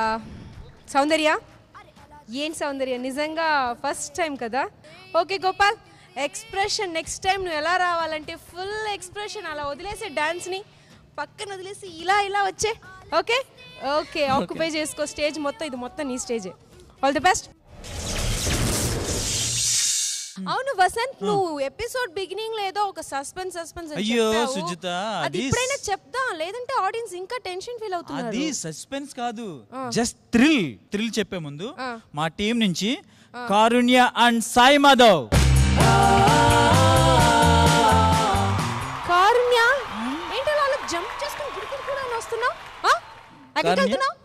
సౌందర్య, ఏం సౌందర్య, నిజంగా ఫస్ట్ టైం కదా. Okay Gopal, expression next time నువ్వు ఎలా రావాలంటే ఫుల్ ఎక్స్ప్రెషన్ అలా వదిలేసే డాన్స్ని పక్కన వదిలేసి ఇలా ఇలా వచ్చే. ఓకే ఓకే, ఆక్యుపై చేసుకో స్టేజ్ మొత్తం, ఇది మొత్తం నీ స్టేజే. All the best. అవును వసంత్, నువ్వు ఎపిసోడ్ బిగినింగ్ లో ఏదో ఒక సస్పెన్స్ అయ్యో సుజిత, అది ఇప్పుడైనా చెప్దా, లేదంటే ఆడియన్స్ ఇంకా టెన్షన్ ఫీల్ అవుతున్నారు. అది సస్పెన్స్ కాదు, జస్ట్ థ్రిల్ చెప్పే ముందు మా టీం నుంచి కారుణ్య అండ్ సాయి మాధవ్. కారుణ్య ఏంటి అలా జంప్ చేసుకుని గుడికి కూడా వస్తున్నావు? ఎక్కడికి వెళ్తున్నావు?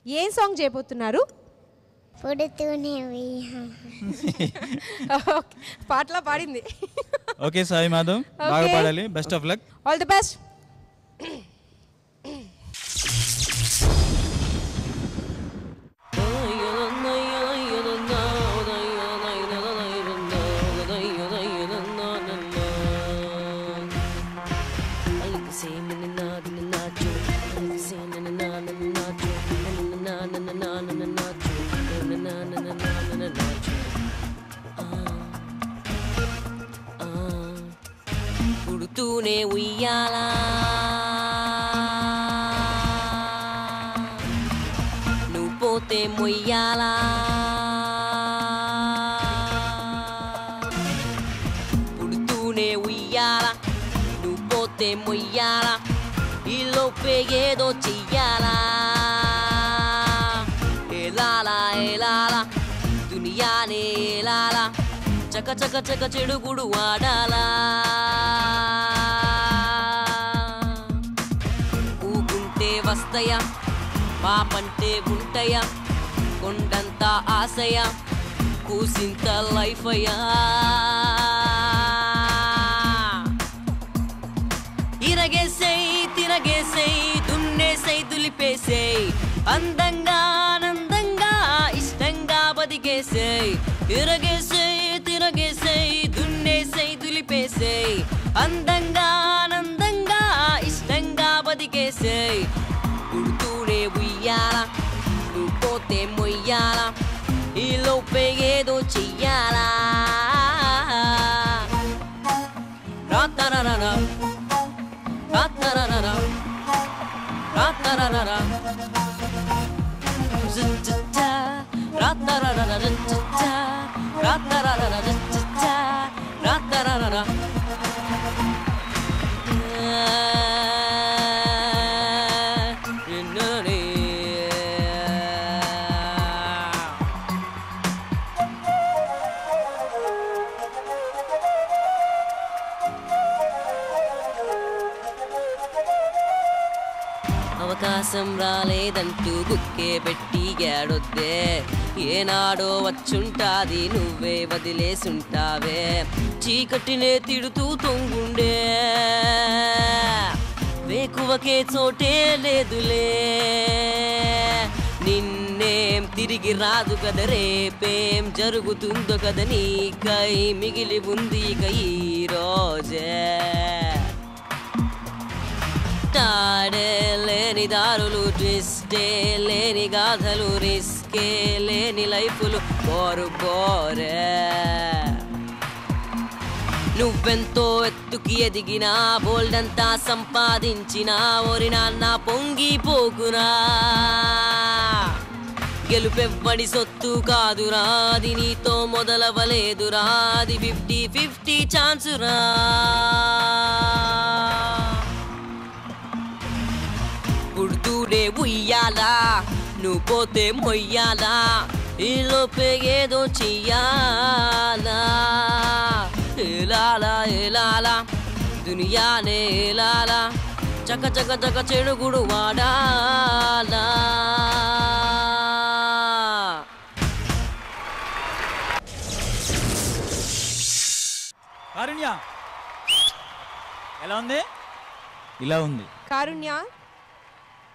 ఏం సాంగ్ చేయబోతున్నారు? పాటలా పాడింది. ఓకే సాయి మాధవ్, బాగా పాడాలి. Best of luck. All the best. పుడుతూనే ఉయ్యాలా, నువ్వు పోతే మొయ్యాలా, పుడుతూనే ఉయ్యాలా, నువ్వు పోతే మొయ్యాలా, ఈ లోపే ఏదో చెయ్యాలా, ఏలాలా ఏలాలా దునియానే ఏలాలా, చక చక చక చెడుగుడు ఆడాలా, ఊగుంటే వస్తయా, పాపంటే ఉంటాయా, కొండంత ఆశయ, కూసింత లైఫ్ అయ్యా, ఇరగేసేయ్ తిరగేసేయ్ దున్నేసేయ్ దులిపేసేయ్, అందంగా ఆనందంగా ఇష్టంగా బతికేసేయ్, ఇరగేసేయ్ తిరగేసేయ్ దున్నేసేయ్ దులిపేసేయ్, అందంగా ఆనందంగా ఇష్టంగా బతికేసేయ్, పుడుతూనే ఉయ్యాలా, నువ్వు పోతే మొయ్యాలా, ఈ లోపే ఏదో చెయ్యాలా, రాతరరా రాతరరా రాతరరా జిజ్జిజా రాతరరా జిజ్జిజా రాతరరా జిజ్జిజా రాతరరా అవకాశం రాలేదంటూ బుక్కే పెట్టి గాడొద్దే, ఏనాడో వచ్చుంటాది నువ్వే వదిలేసుంటావే, చీకటినే తిడుతూ తొంగుండే, వేకువకే చోటే లేదులే, నిన్నేం తిరిగి రాదు కదా, రేపేం జరుగుతుందో కదా, నీకై మిగిలి ఉంది ఇక ఈ రోజే, తాడే లేని దారులు, ట్విస్టే లేని గాథలు, రిస్కే లేని లైఫ్లు, బోరు బోరే, నువ్వెంతో ఎత్తుకి ఎదిగినా, బోల్డంతా సంపాదించినా, ఓరి నాన్న పొంగిపోకురా, గెలుపెవ్వడి సొత్తు కాదురా, అది నీతో మొదలవలేదురా, అది 50-50 ఛాన్సురా, పుడుతూనే ఉయ్యాలా, నువ్వు పోతే మొయ్యాలా, ఈ లోపే ఏదో చెయ్యాలా, ఏలాలా ఏలాలా దునియానే ఏలాలా, చక చక చక చెడుగుడు వాడాలా. కారుణ్య ఎలా ఉంది? ఇలా ఉంది. కారుణ్య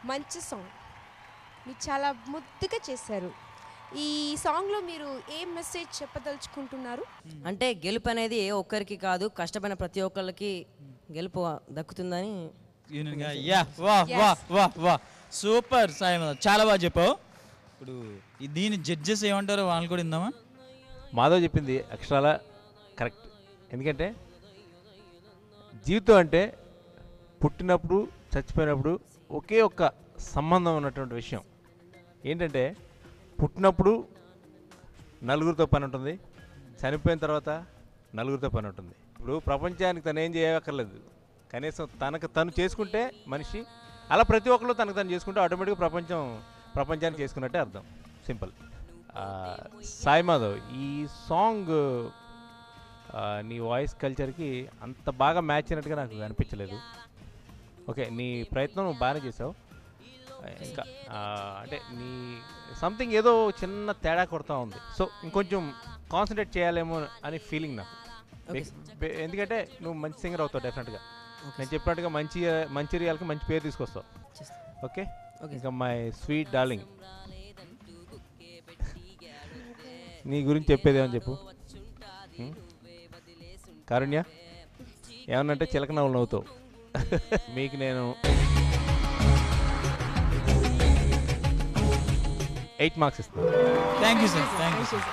మంచి సాంగ్, మీరు చాలా ముద్దుగా చేశారు. ఈ సాంగ్లో మీరు ఏం మెసేజ్ చెప్పదలుచుకుంటున్నారు? అంటే గెలుపు అనేది ఏ ఒక్కరికి కాదు, కష్టపడిన ప్రతి ఒక్కరికి గెలుపు దక్కుతుందని. సూపర్ సాయి, చాలా బాగా చెప్పావు. ఇప్పుడు దీని జడ్జెస్ ఏమంటారో వాళ్ళు కూడా ఇందామా? మాధవ్ చెప్పింది అక్షరాల కరెక్ట్. ఎందుకంటే జీవితం అంటే పుట్టినప్పుడు చచ్చిపోయినప్పుడు ఒకే ఒక్క సంబంధం ఉన్నటువంటి విషయం ఏంటంటే, పుట్టినప్పుడు నలుగురితో పని ఉంటుంది, చనిపోయిన తర్వాత నలుగురితో పని ఉంటుంది. ఇప్పుడు ప్రపంచానికి తను ఏం చేయక్కర్లేదు, కనీసం తనకు తను చేసుకుంటే మనిషి, అలా ప్రతి ఒక్కరు తనకు తను చేసుకుంటే ఆటోమేటిక్గా ప్రపంచానికి చేసుకున్నట్టే అర్థం. సింపుల్. సాయి మాధవ్, ఈ సాంగ్ నీ వాయిస్ కల్చర్కి అంత బాగా మ్యాచ్ అయినట్టుగా నాకు అనిపించలేదు. ఓకే, నీ ప్రయత్నం నువ్వు బాగానే చేసావు. ఇంకా అంటే నీ సంథింగ్ ఏదో చిన్న తేడా కొడతా ఉంది. సో ఇంకొంచెం కాన్సన్ట్రేట్ చేయాలేమో అని ఫీలింగ్ నాకు. ఎందుకంటే నువ్వు మంచి సింగర్ అవుతావు డెఫినెట్గా. నేను చెప్పినట్టుగా మంచిర్యాలకి మంచి పేరు తీసుకొస్తావు. ఓకే, ఇంకా మై స్వీట్ డార్లింగ్, నీ గురించి చెప్పేదేమని చెప్పు. కారుణ్య, ఏమన్నంటే చిలక నవ్వులు నవ్వుతావు. మీకు నేను 8 మార్క్స్ ఇస్తాను. Thank you sir. Thank you sir.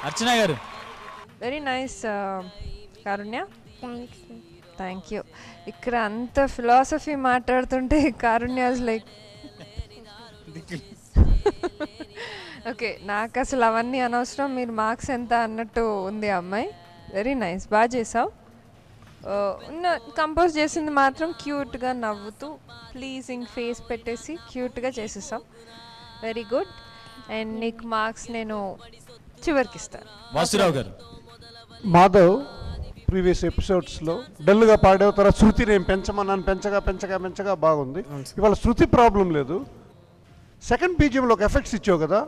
Archana garu, very nice Karunya. Thank you. ఇక్కడ అంత ఫిలాసఫీ మాట్లాడుతుంటే కారుణ్యాస్ లైక్ ఓకే, నాకు అసలు అవన్నీ అనవసరం, మీరు మార్క్స్ ఎంత అన్నట్టు ఉంది అమ్మాయి. వెరీ నైస్, బాగా చేసావు. కంపోజ్ చేసింది మాత్రం క్యూట్గా నవ్వుతూ ప్లీజింగ్ ఫేస్ పెట్టేసి క్యూట్గా చేసేసావు. Very good. అండ్ నీకు మార్క్స్ నేను చివరికి ఇస్తాను. వాసురావు గారు, మాధవ్ ప్రీవియస్ ఎపిసోడ్స్లో డల్గా పాడేవ తర్వాత శృతి నేను పెంచమన్నాను, పెంచగా బాగుంది. ఇవాళ శృతి ప్రాబ్లం లేదు. సెకండ్ బీజియంలో ఒక ఎఫెక్ట్స్ ఇచ్చావు కదా,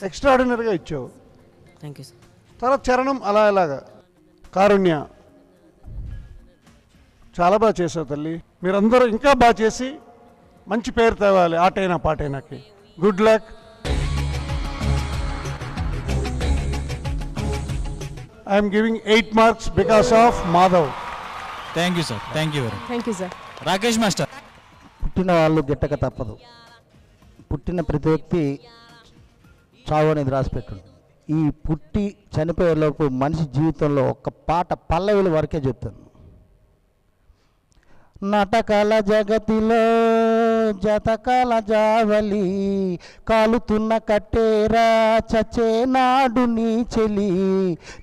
ఎక్స్ట్రాడినరీగా ఇచ్చావు. Thank you sir. తర్వాత చరణం అలాగా. కారుణ్య, చాలా బాగా చేసావు తల్లి. మీరందరూ ఇంకా బాగా చేసి మంచి పేరు తేవాలి ఆటైనా పాటైనాకి. Good luck. I'm giving 8 marks because of Madhav. Thank you sir. Thank you very. Thank you sir. Rakesh master, పుట్టిన వాళ్ళు గిట్టక తప్పదు. పుట్టిన ప్రతి వ్యక్తి చావు అనేది రాసిపెట్టుంటుంది. ఈ పుట్టి చనిపోయేలోపు మనిషి జీవితంలో ఒక్క పాట పల్లవిల వరకే చెప్తాను. నాటకాల జగతిలో జతకాల జావలి, కాలుతున్న కట్టేరా చచ్చే నాడు నీ చెలి,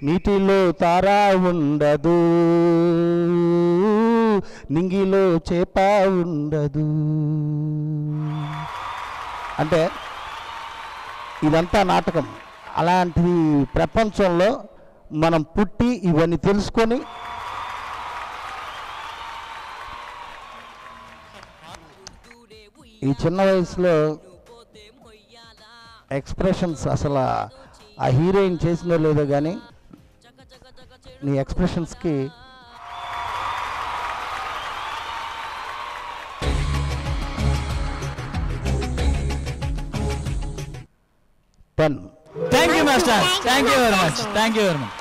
నీటిలో తారా ఉండదు నింగిలో చేప ఉండదు. అంటే ఇదంతా నాటకం. అలాంటిది ప్రపంచంలో మనం పుట్టి ఇవన్నీ తెలుసుకొని ఈ చిన్న వయసులో ఎక్స్ప్రెషన్స్ అసలు ఆ హీరోయిన్ చేసిందో లేదో కానీ నీ ఎక్స్ప్రెషన్స్కి thank you master. Thank you very much. Thank you very much.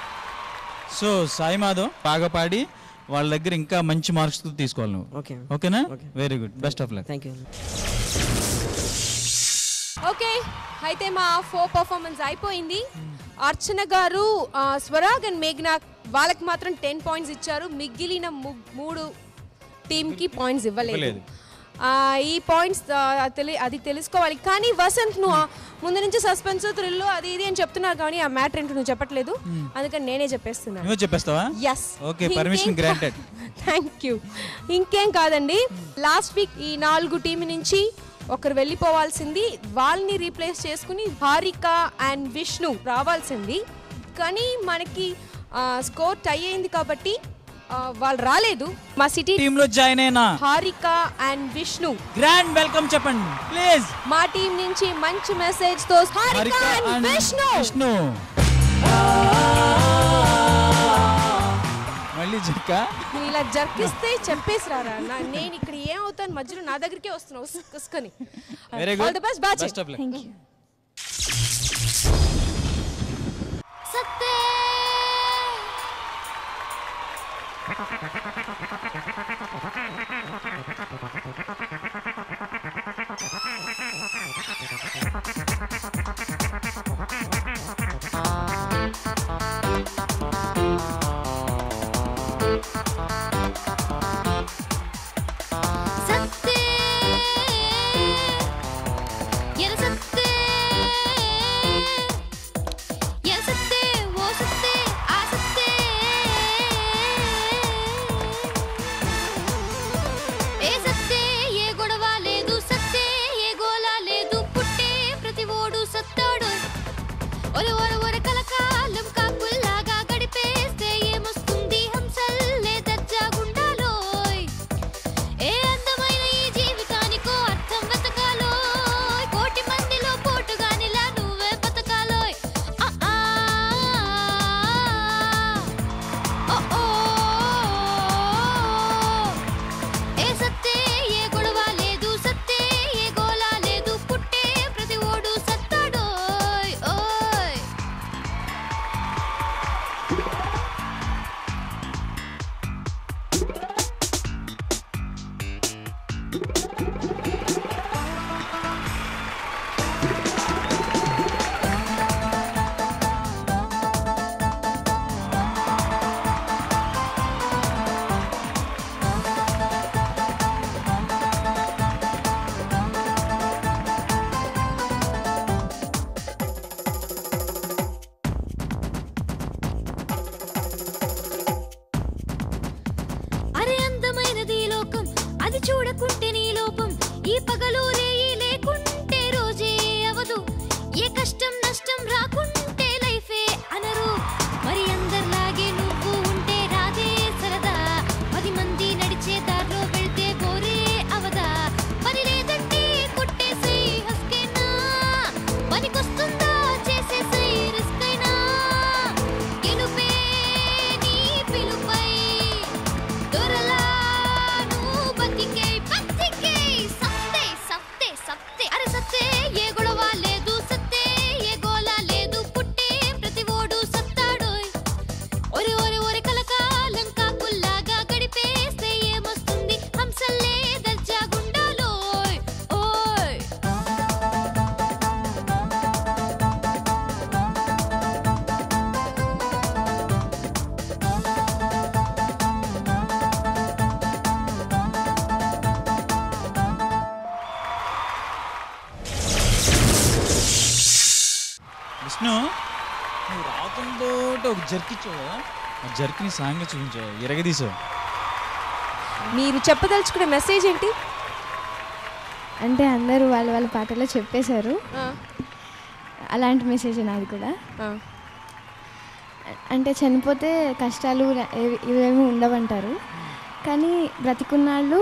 So Sai Madhav బాగా పాడి వాళ్ళ దగ్గర ఇంకా మంచి మార్క్స్ తీసుకోవాలి నువ్వు. ఓకేనా? Very good. Best of luck. Thank you. Okay, అయితే మా 4 పర్ఫార్మెన్స్ అయిపోయింది. అర్చన గారు, స్వరాగ్ అండ్ మేఘ్నా వాళ్ళకి మాత్రం 10 పాయింట్స్ ఇచ్చారు. మిగిలిన 3 టీంకి పాయింట్స్ ఇవ్వలేదు. ఈ పాయింట్స్ అది తెలుసుకోవాలి. కానీ వసంత్, నువ్వు ముందు నుంచి సస్పెన్స్ థ్రిల్ అది ఇది అని చెప్తున్నారు, కానీ ఆ మ్యాటర్ ఏంటో నువ్వు చెప్పట్లేదు. అందుకని నేనే చెప్పేస్తున్నాను. నువ్వు చెప్పేస్తావా? Yes. Okay, permission granted. Thank you. ఇంకేం కాదండి, లాస్ట్ వీక్ ఈ 4 టీం నుంచి ఒకరు వెళ్ళిపోవాల్సింది, వాళ్ళని రీప్లేస్ చేసుకుని హారిక అండ్ విష్ణు రావాల్సింది. కానీ మనకి స్కోర్ టై అయింది కాబట్టి వాళ్ళు రాలేదు. మా సిటీ టీమ్ లో జాయిన్ అయిన Harika and Vishnu grand welcome చెప్పండి ప్లీజ్. మా టీం నుంచి మంచి మెసేజ్ తో హారిక అండ్ విష్ణు. మళ్ళీ జక్క నువ్వు ఇలా జర్కిస్తే చెప్పేసి రారా. నేను ఇక్కడ ఏమవుతాను మధ్యలో నా దగ్గరికే వస్తున్నావు ఉస్కని. Very good. All the best. Best of luck. Thank you. చూడకుంటే నీ లోపం ఈ పగలు రేయి లేకుంటే రోజే అవదు ఏ కష్టం నష్టం రాకుంటే లైఫే అనరు మరి అందరిలాగే నువ్వు ఉంటే రాదే సరదా 10 మంది నడిచే దారిలో వెళ్తే బోరే అవదా పని లేదంటే కొట్టేసి హస్కేనా పనికొస్తుందా చేసేసి రిస్క్ అయినా గెలుపే నీ పిలుపై దొరలా విష్ణు నువ్వు రావడంతో ఒక జర్కిచ్చావు కదా ఆ జర్కిని సాంగ్గా చూపించావు ఎరగదీసావు. మీరు చెప్పదలుచుకునే మెసేజ్ ఏంటి? అంటే అందరూ వాళ్ళ వాళ్ళ పాటలో చెప్పేశారు, అలాంటి మెసేజ్ నాది కూడా. అంటే చనిపోతే కష్టాలు ఇవేమి ఉండవంటారు, కానీ బ్రతికున్నాళ్ళు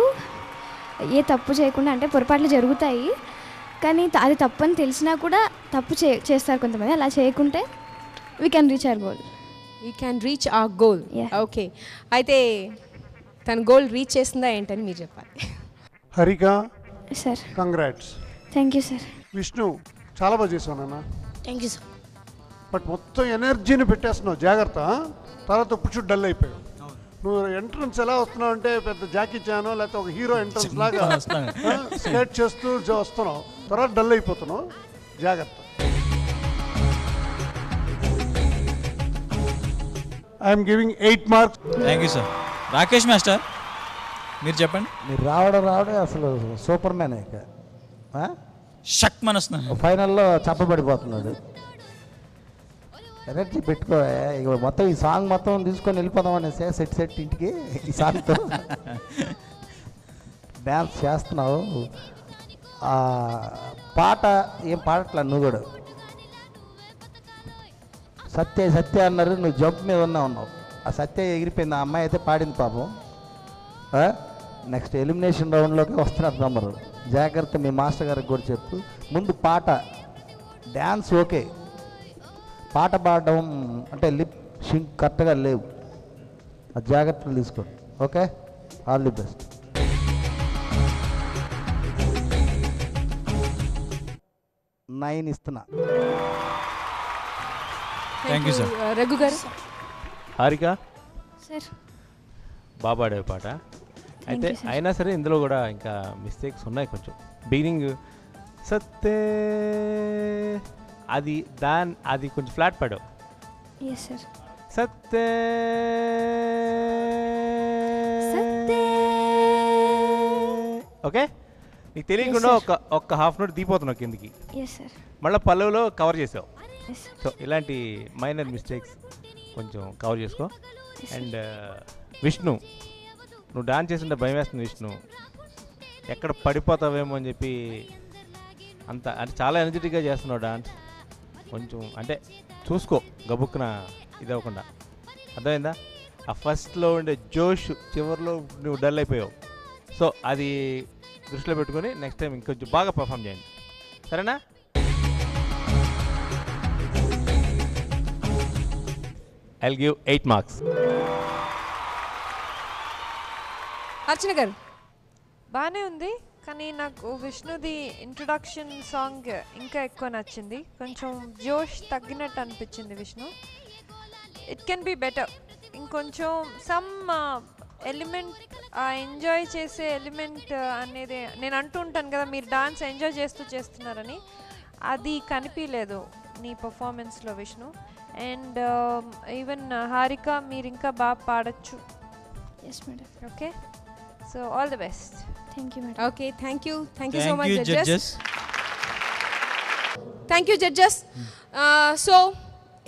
ఏ తప్పు చేయకుండా, అంటే పొరపాట్లు జరుగుతాయి కానీ అది తప్పని తెలిసినా కూడా తప్పు చేస్తారు కొంతమంది. అలా చేయకుంటే we can reach our goal. We can reach our goal. Okay, అయితే తన గోల్ రీచ్ చేస్తుందా ఏంటని మీరు చెప్పాలి. Harika sir, congrats. Thank you sir. Vishnu చాలా బాగా చేసావు నాన్న. Thank you sir. బట్ మొత్తం ఎనర్జీని పెట్టేస్తున్నావు, జాగ్రత్త. తర్వాత ఇప్పుడు డల్ అయిపోయావు. నువ్వు ఎంట్రన్స్ ఎలా వస్తున్నావు అంటే పెద్ద జాకీ చానో లేకపోతే ఒక హీరో ఎంట్రన్స్ లాగా స్కేట్ చేస్తూ వస్తున్నావు, తర్వాత డల్ అయిపోతున్నావు, జాగ్రత్త. I'm giving 8 marks. Thank you sir. Rakesh master మీరు చెప్పండి. మీరు రావడం అసలు సూపర్ మ్యాన్. ఇక షక్ మనస్తున్నాను, ఫైనల్లో చప్పబడిపోతున్నాడు. ఎనర్జీ పెట్టుకో. ఇక మొత్తం ఈ సాంగ్ మొత్తం తీసుకొని వెళ్ళిపోదాం అనేసి సెట్ ఇంటికి ఈ సాంగ్తో డ్యాన్స్ చేస్తున్నావు. పాట ఏం పాడట్లా నువ్వు కూడా. సత్య అన్నారు, నువ్వు జంప్ మీద ఉన్నావు. ఆ సత్య ఎగిరిపోయింది, ఆ అమ్మాయి అయితే పాడింది పాపం. నెక్స్ట్ ఎలిమినేషన్ రౌండ్లోకి వస్తున్నారు తమరు, జాగ్రత్త. మీ మాస్టర్ గారికి కూడా చెప్పు. ముందు పాట, డ్యాన్స్ ఓకే, పాట పాడడం అంటే లిప్ సింక్ కరెక్ట్గా లేవు, ఆ జాగ్రత్తలు తీసుకోండి. Okay, all the best. Nine ఇస్తున్నా. Thank you sir. Raghu garu. Harika sir, బాగా పాడే పాట. అయితే అయినా సరే ఇందులో కూడా ఇంకా మిస్టేక్స్ ఉన్నాయి కొంచెం. బిగినింగ్ సత్తే అది కొంచెం ఫ్లాట్ పాడావు. సత్తే ఓకే, నీకు తెలియకుండా ఒక్క హాఫ్ నోట్ దిగిపోతున్నావు కిందికి, మళ్ళీ పల్లవిలో కవర్ చేసావు. సో ఇలాంటి మైనర్ మిస్టేక్స్ కొంచెం కవర్ చేసుకో. అండ్ విష్ణు, నువ్వు డాన్స్ చేస్తుంటే భయం వేస్తుంది విష్ణు, ఎక్కడ పడిపోతావేమో అని చెప్పి. అంత అంటే చాలా ఎనర్జెటిక్గా చేస్తున్నావు డాన్స్. కొంచెం అంటే చూసుకో, గబుక్కున ఇది అవ్వకుండా. అర్థమైందా? ఆ ఫస్ట్లో ఉండే జోష్ చివరిలో నువ్వు డల్ అయిపోయావు. సో అది దృష్టిలో పెట్టుకొని నెక్స్ట్ టైం ఇంకొంచెం బాగా పర్ఫామ్ చేయండి, సరేనా? I'll give 8 marks. అర్చన గారు బాగానే ఉంది, కానీ నాకు విష్ణుది ఇంట్రొడక్షన్ సాంగ్ ఇంకా ఎక్కువ నచ్చింది. కొంచెం జోష్ తగ్గినట్టు అనిపించింది Vishnu. It can be better. ఇంకొంచెం సమ్ ఎలిమెంట్, ఆ ఎంజాయ్ చేసే ఎలిమెంట్ అనేది నేను అంటూ ఉంటాను కదా, మీరు డాన్స్ ఎంజాయ్ చేస్తున్నారని, అది కనిపించలేదు నీ పర్ఫార్మెన్స్లో విష్ణు. అండ్ ఈవెన్ హారిక, మీరు ఇంకా బాగా పాడచ్చు. Okay, so all the best. Okay, thank you so much judges. Thank you judges. So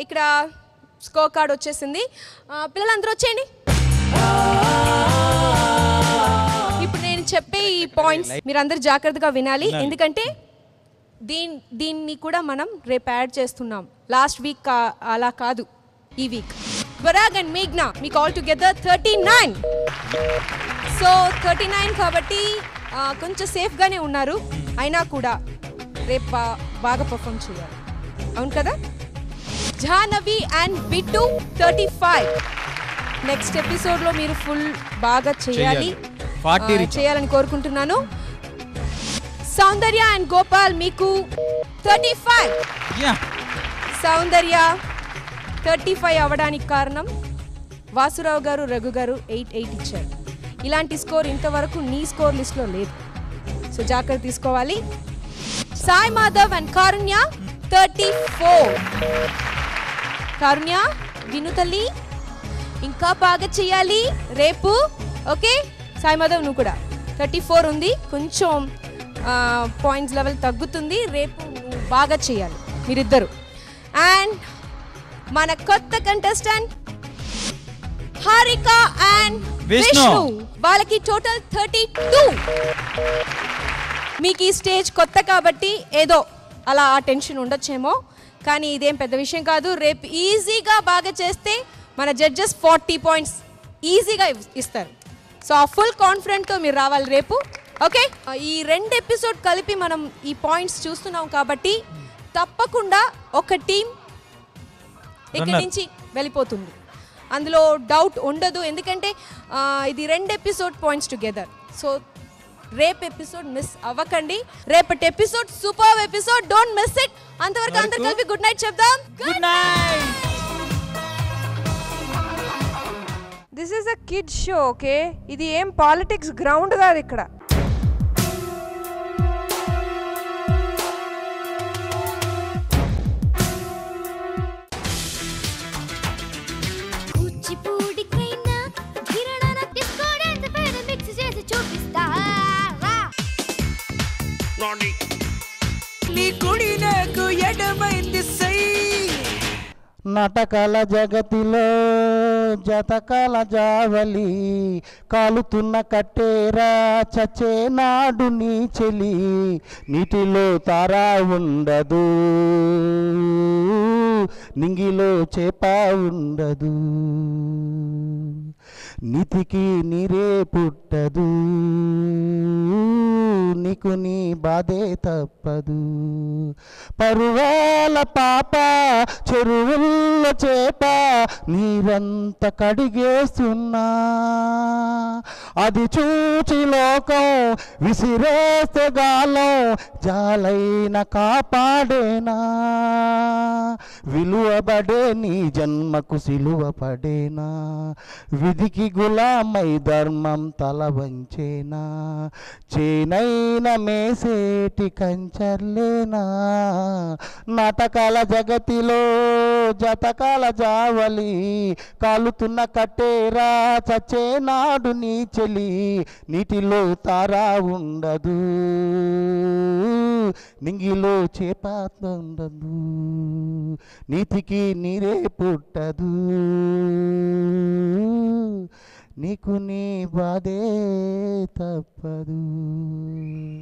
ఇక్కడ స్కోర్ కార్డ్ వచ్చేసింది. పిల్లలందరూ వచ్చేయండి. ఇప్పుడు నేను చెప్పే ఈ పాయింట్స్ మీరందరూ జాగ్రత్తగా వినాలి, ఎందుకంటే దీన్ని కూడా మనం రేపు యాడ్ చేస్తున్నాం. లాస్ట్ వీక్ అలా కాదు, ఈ వీక్. బరాగ్ అండ్ మేఘ్నా మీకు ఆల్ టుగెదర్ 39. సో 39 కాబట్టి కొంచెం సేఫ్గానే ఉన్నారు, అయినా కూడా రేపు బాగా పర్ఫామ్ చేయాలి, అవును కదా? Jahnavi and bit 35. నెక్స్ట్ ఎపిసోడ్లో మీరు ఫుల్ బాగా చేయాలని కోరుకుంటున్నాను. సౌందర్య అండ్ గోపాల్ మీకు 35. సౌందర్య 35 అవ్వడానికి కారణం వాసురావు గారు, రఘు గారు 8 ఇచ్చారు. ఇలాంటి స్కోర్ ఇంతవరకు నీ స్కోర్ లిస్ట్లో లేదు, సో జాగ్రత్త తీసుకోవాలి. సాయి మాధవ్ అండ్ కారుణ్య 34. కారుణ్య, విను తల్లి, ఇంకా బాగా చేయాలి రేపు, ఓకే? సాయి మాధవ్ నువ్వు కూడా 34 ఉంది, కొంచెం పాయింట్స్ లెవెల్ తగ్గుతుంది, రేపు నువ్వు బాగా చేయాలి మీరిద్దరు. అండ్ మన కొత్త కంటెస్టెంట్ హారిక అండ్ విష్ణు, వాళ్ళకి టోటల్ 32. మీకు ఈ స్టేజ్ కొత్త కాబట్టి ఏదో అలా ఆ టెన్షన్ ఉండొచ్చేమో, కానీ ఇదేం పెద్ద విషయం కాదు. రేపు ఈజీగా బాగా చేస్తే మన జడ్జెస్ 40 పాయింట్స్ ఈజీగా ఇస్తారు. సో ఆ ఫుల్ కాన్ఫిడెంట్తో మీరు రావాలి రేపు, ఓకే? ఈ 2 ఎపిసోడ్ కలిపి మనం ఈ పాయింట్స్ చూస్తున్నాం కాబట్టి తప్పకుండా ఒక టీం ఇక్కడి నుంచి వెళ్ళిపోతుంది, అందులో డౌట్ ఉండదు. ఎందుకంటే ఇది 2 ఎపిసోడ్ పాయింట్స్ టుగెదర్. సో రేపు ఎపిసోడ్ మిస్ అవ్వకండి. రేపటి episode super episode, don't miss it. అంతవరకు అందరు కలిపి గుడ్ నైట్ చెప్దాం. Good night. This is a kids show, okay? ఇది ఏం పాలిటిక్స్ గ్రౌండ్ కాదు ఇక్కడ. నాటకాల జగతిలో జతకాల జావలి, కాలుతున్న కట్టేరా చచ్చే నాడు నీ చెలి, నీటిలో తారా ఉండదు, నింగిలో చేప ఉండదు, నీతికి నీరే పుట్టదు, నీకు నీ బాధే తప్పదు. పరువాల పాప చెరువుల్లో చేప నీరంత కడిగేస్తున్నా, అది చూచి లోకం విసిరేస్తే గాలం జాలైన కాపాడేనా విలువబడే నీ జన్మకు సిలువ పడేనా విధికి గులామై ధర్మం తల వంచేనా చేనైన మేసేటి కంచర్లేనా నాటకాల జగతిలో జతకాల జావలి కాలుతున్న కట్టేరా చచ్చేనాడు నీ చెలి నీటిలో తారా ఉండదు నింగిలో చేప ఉండదు నీతికి నీరే పుట్టదు నీకు నీ బాధే తప్పదు.